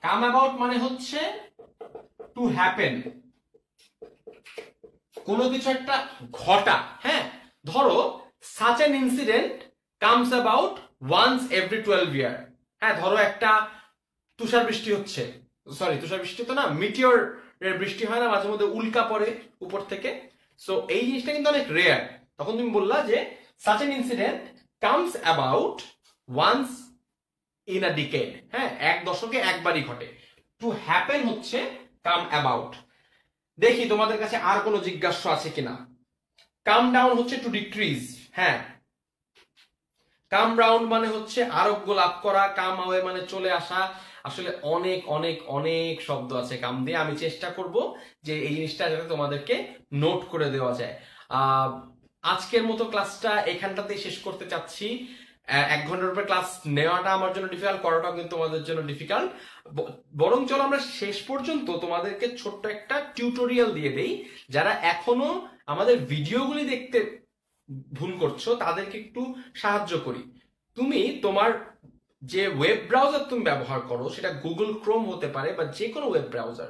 কাম অ্যাবাউট মানে হচ্ছে টু হ্যাপেন, কোনো কিছু একটা ঘটা। হ্যাঁ, ধরো such an incident comes about once every 12 year. হ্যাঁ, ধরো একটা তুষার বৃষ্টি হচ্ছে, সরি তুষার বৃষ্টি তো না, মিটিওর এর বৃষ্টি হয় না মাঝে মধ্যে, উল্কা পড়ে উপর থেকে। সো এই জিনিসটা কিন্তু অনেক রেয়ার। তখন তুমি বললা যে such an incident comes about once in a decade. হ্যাঁ, এক দশকে একবারই ঘটে। টু হ্যাপেন হচ্ছে কাম অ্যাবাউট। দেখি তোমাদের কাছে আর কোনো জিজ্ঞাসা আছে কিনা। কাম ডাউন হচ্ছে টু ডিক্রিজ। হ্যাঁ, কাম রাউন্ড মানে হচ্ছে আরোগ্য লাভ করা, কাম আওয়ে মানে চলে আসা। আসলে অনেক অনেক অনেক শব্দ আছে কাম দিয়ে। আমি চেষ্টা করব যে এই জিনিসটা যাতে তোমাদেরকে নোট করে দেওয়া যায়। আজকের মতো ক্লাসটা এখানটাতেই শেষ করতে চাচ্ছি। 1 ঘন্টার উপরে ক্লাস নেওয়াটা আমার জন্য ডিফিকাল্ট, করাটাও কিন্তু তোমাদের জন্য ডিফিকাল্ট। বরং চলো আমরা শেষ পর্যন্ত তোমাদেরকে ছোট্ট একটা টিউটোরিয়াল দিয়ে দেই। যারা এখনো আমাদের ভিডিওগুলি দেখতে ভুল করছো তাদেরকে একটু সাহায্য করি। তুমি তোমার যে ওয়েব ব্রাউজার তুমি ব্যবহার করো, সেটা গুগল ক্রোম হতে পারে বা যে কোনো ওয়েব ব্রাউজার,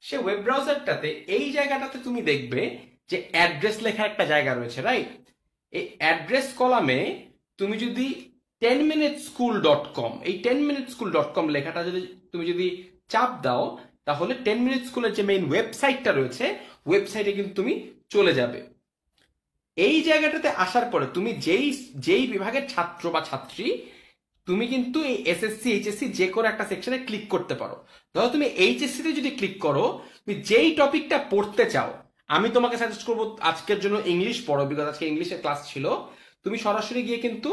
সে ওয়েব ব্রাউজারটাতে এই জায়গাটাতে তুমি দেখবে যে অ্যাড্রেস লেখা একটা জায়গা রয়েছে, রাইট? এই অ্যাড্রেস কলামে তুমি যদি 10minuteschool.com, এই 10minuteschool.com লেখাটা যদি তুমি যদি চাপ দাও, তাহলে 10 মিনিট স্কুলের যে মেইন ওয়েবসাইটটা রয়েছে, ওয়েবসাইটে কিন্তু তুমি চলে যাবে। এই জায়গাটাতে আসার পরে তুমি যেই যেই বিভাগের ছাত্র বা ছাত্রী, তুমি কিন্তু এই এসএসসি এইচএসসি যে কোনো একটা সেকশনে ক্লিক করতে পারো। ধরো তুমি এইচএসসি তে যদি ক্লিক করো, তুমি যেই টপিকটা পড়তে চাও, আমি তোমাকে সাজেস্ট করবো আজকের জন্য ইংলিশ পড়ো, বিকজ আজকে ইংলিশের ক্লাস ছিল। তুমি সরাসরি গিয়ে কিন্তু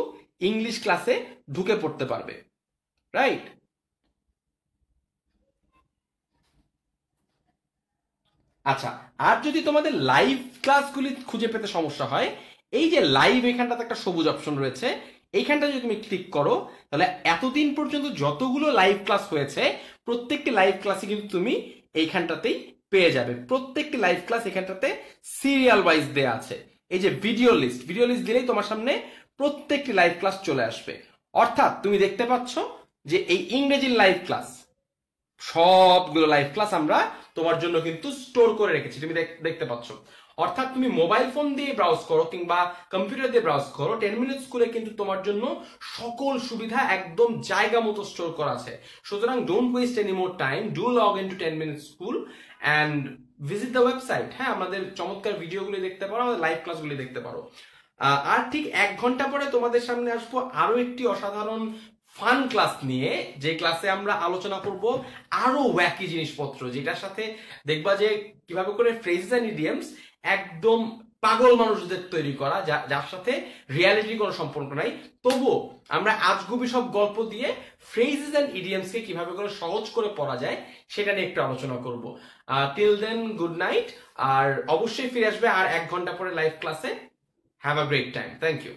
ইংলিশ ক্লাসে ঢুকে পড়তে পারবে, রাইট? আচ্ছা, আর যদি তোমাদের লাইভ ক্লাসগুলি খুঁজে পেতে সমস্যা হয়, এই যে লাইভ এখানটাতে একটা সবুজ অপশন রয়েছে, এইখানটা যদি তুমি ক্লিক করো, তাহলে এতদিন পর্যন্ত যতগুলো লাইভ ক্লাস হয়েছে প্রত্যেকটি লাইভ ক্লাসে কিন্তু তুমি এইখানটাতেই পেয়ে যাবে। প্রত্যেকটি লাইভ ক্লাস এখানটাতে সিরিয়াল ওয়াইজ দেয়া আছে। এই যে ভিডিও লিস্ট, ভিডিও লিস্ট দিলেই তোমার সামনে প্রত্যেকটি লাইভ ক্লাস চলে আসবে। অর্থাৎ তুমি দেখতে পাচ্ছ যে এই ইংরেজির লাইভ ক্লাস, সবগুলো লাইভ ক্লাস আমরা তোমার জন্য কিন্তু স্টোর করে রেখেছি, তুমি দেখতে পাচ্ছ। অর্থাৎ তুমি মোবাইল ফোন দিয়ে ব্রাউজ করো কিংবা কম্পিউটার দিয়ে ব্রাউজ করো, 10 মিনিট স্কুলে কিন্তু তোমার জন্য সকল সুবিধা একদম জায়গা মতো স্টোর করা আছে। সুতরাং don't waste any more time, do log in to 10 minute school and visit the website. হ্যাঁ, আমাদের চমৎকার ভিডিওগুলি দেখতে পারো, আমাদের লাইভ ক্লাসগুলি দেখতে পারো। আর ঠিক 1 ঘন্টা পরে তোমাদের সামনে আসবো আরো একটি অসাধারণ ফান ক্লাস নিয়ে, যে ক্লাসে আমরা আলোচনা করব আরো ওয়াকি জিনিসপত্র, যেটার সাথে দেখবা যে কিভাবে করে ফ্রেজেস এন্ড ইডিয়মস একদম পাগল মানুষদের তৈরি করা, যার সাথে রিয়ালিটির কোনো সম্পর্ক নাই, তবুও আমরা আজগুবি সব গল্প দিয়ে ফ্রেজেস এন্ড ইডিয়মস কে কিভাবে করে সহজ করে পড়া যায় সেটা নিয়ে একটু আলোচনা করব। Till then, good night. আর অবশ্যই ফিরে আসবে আর 1 ঘন্টা পরে লাইভ ক্লাসে। Have a great time. Thank you.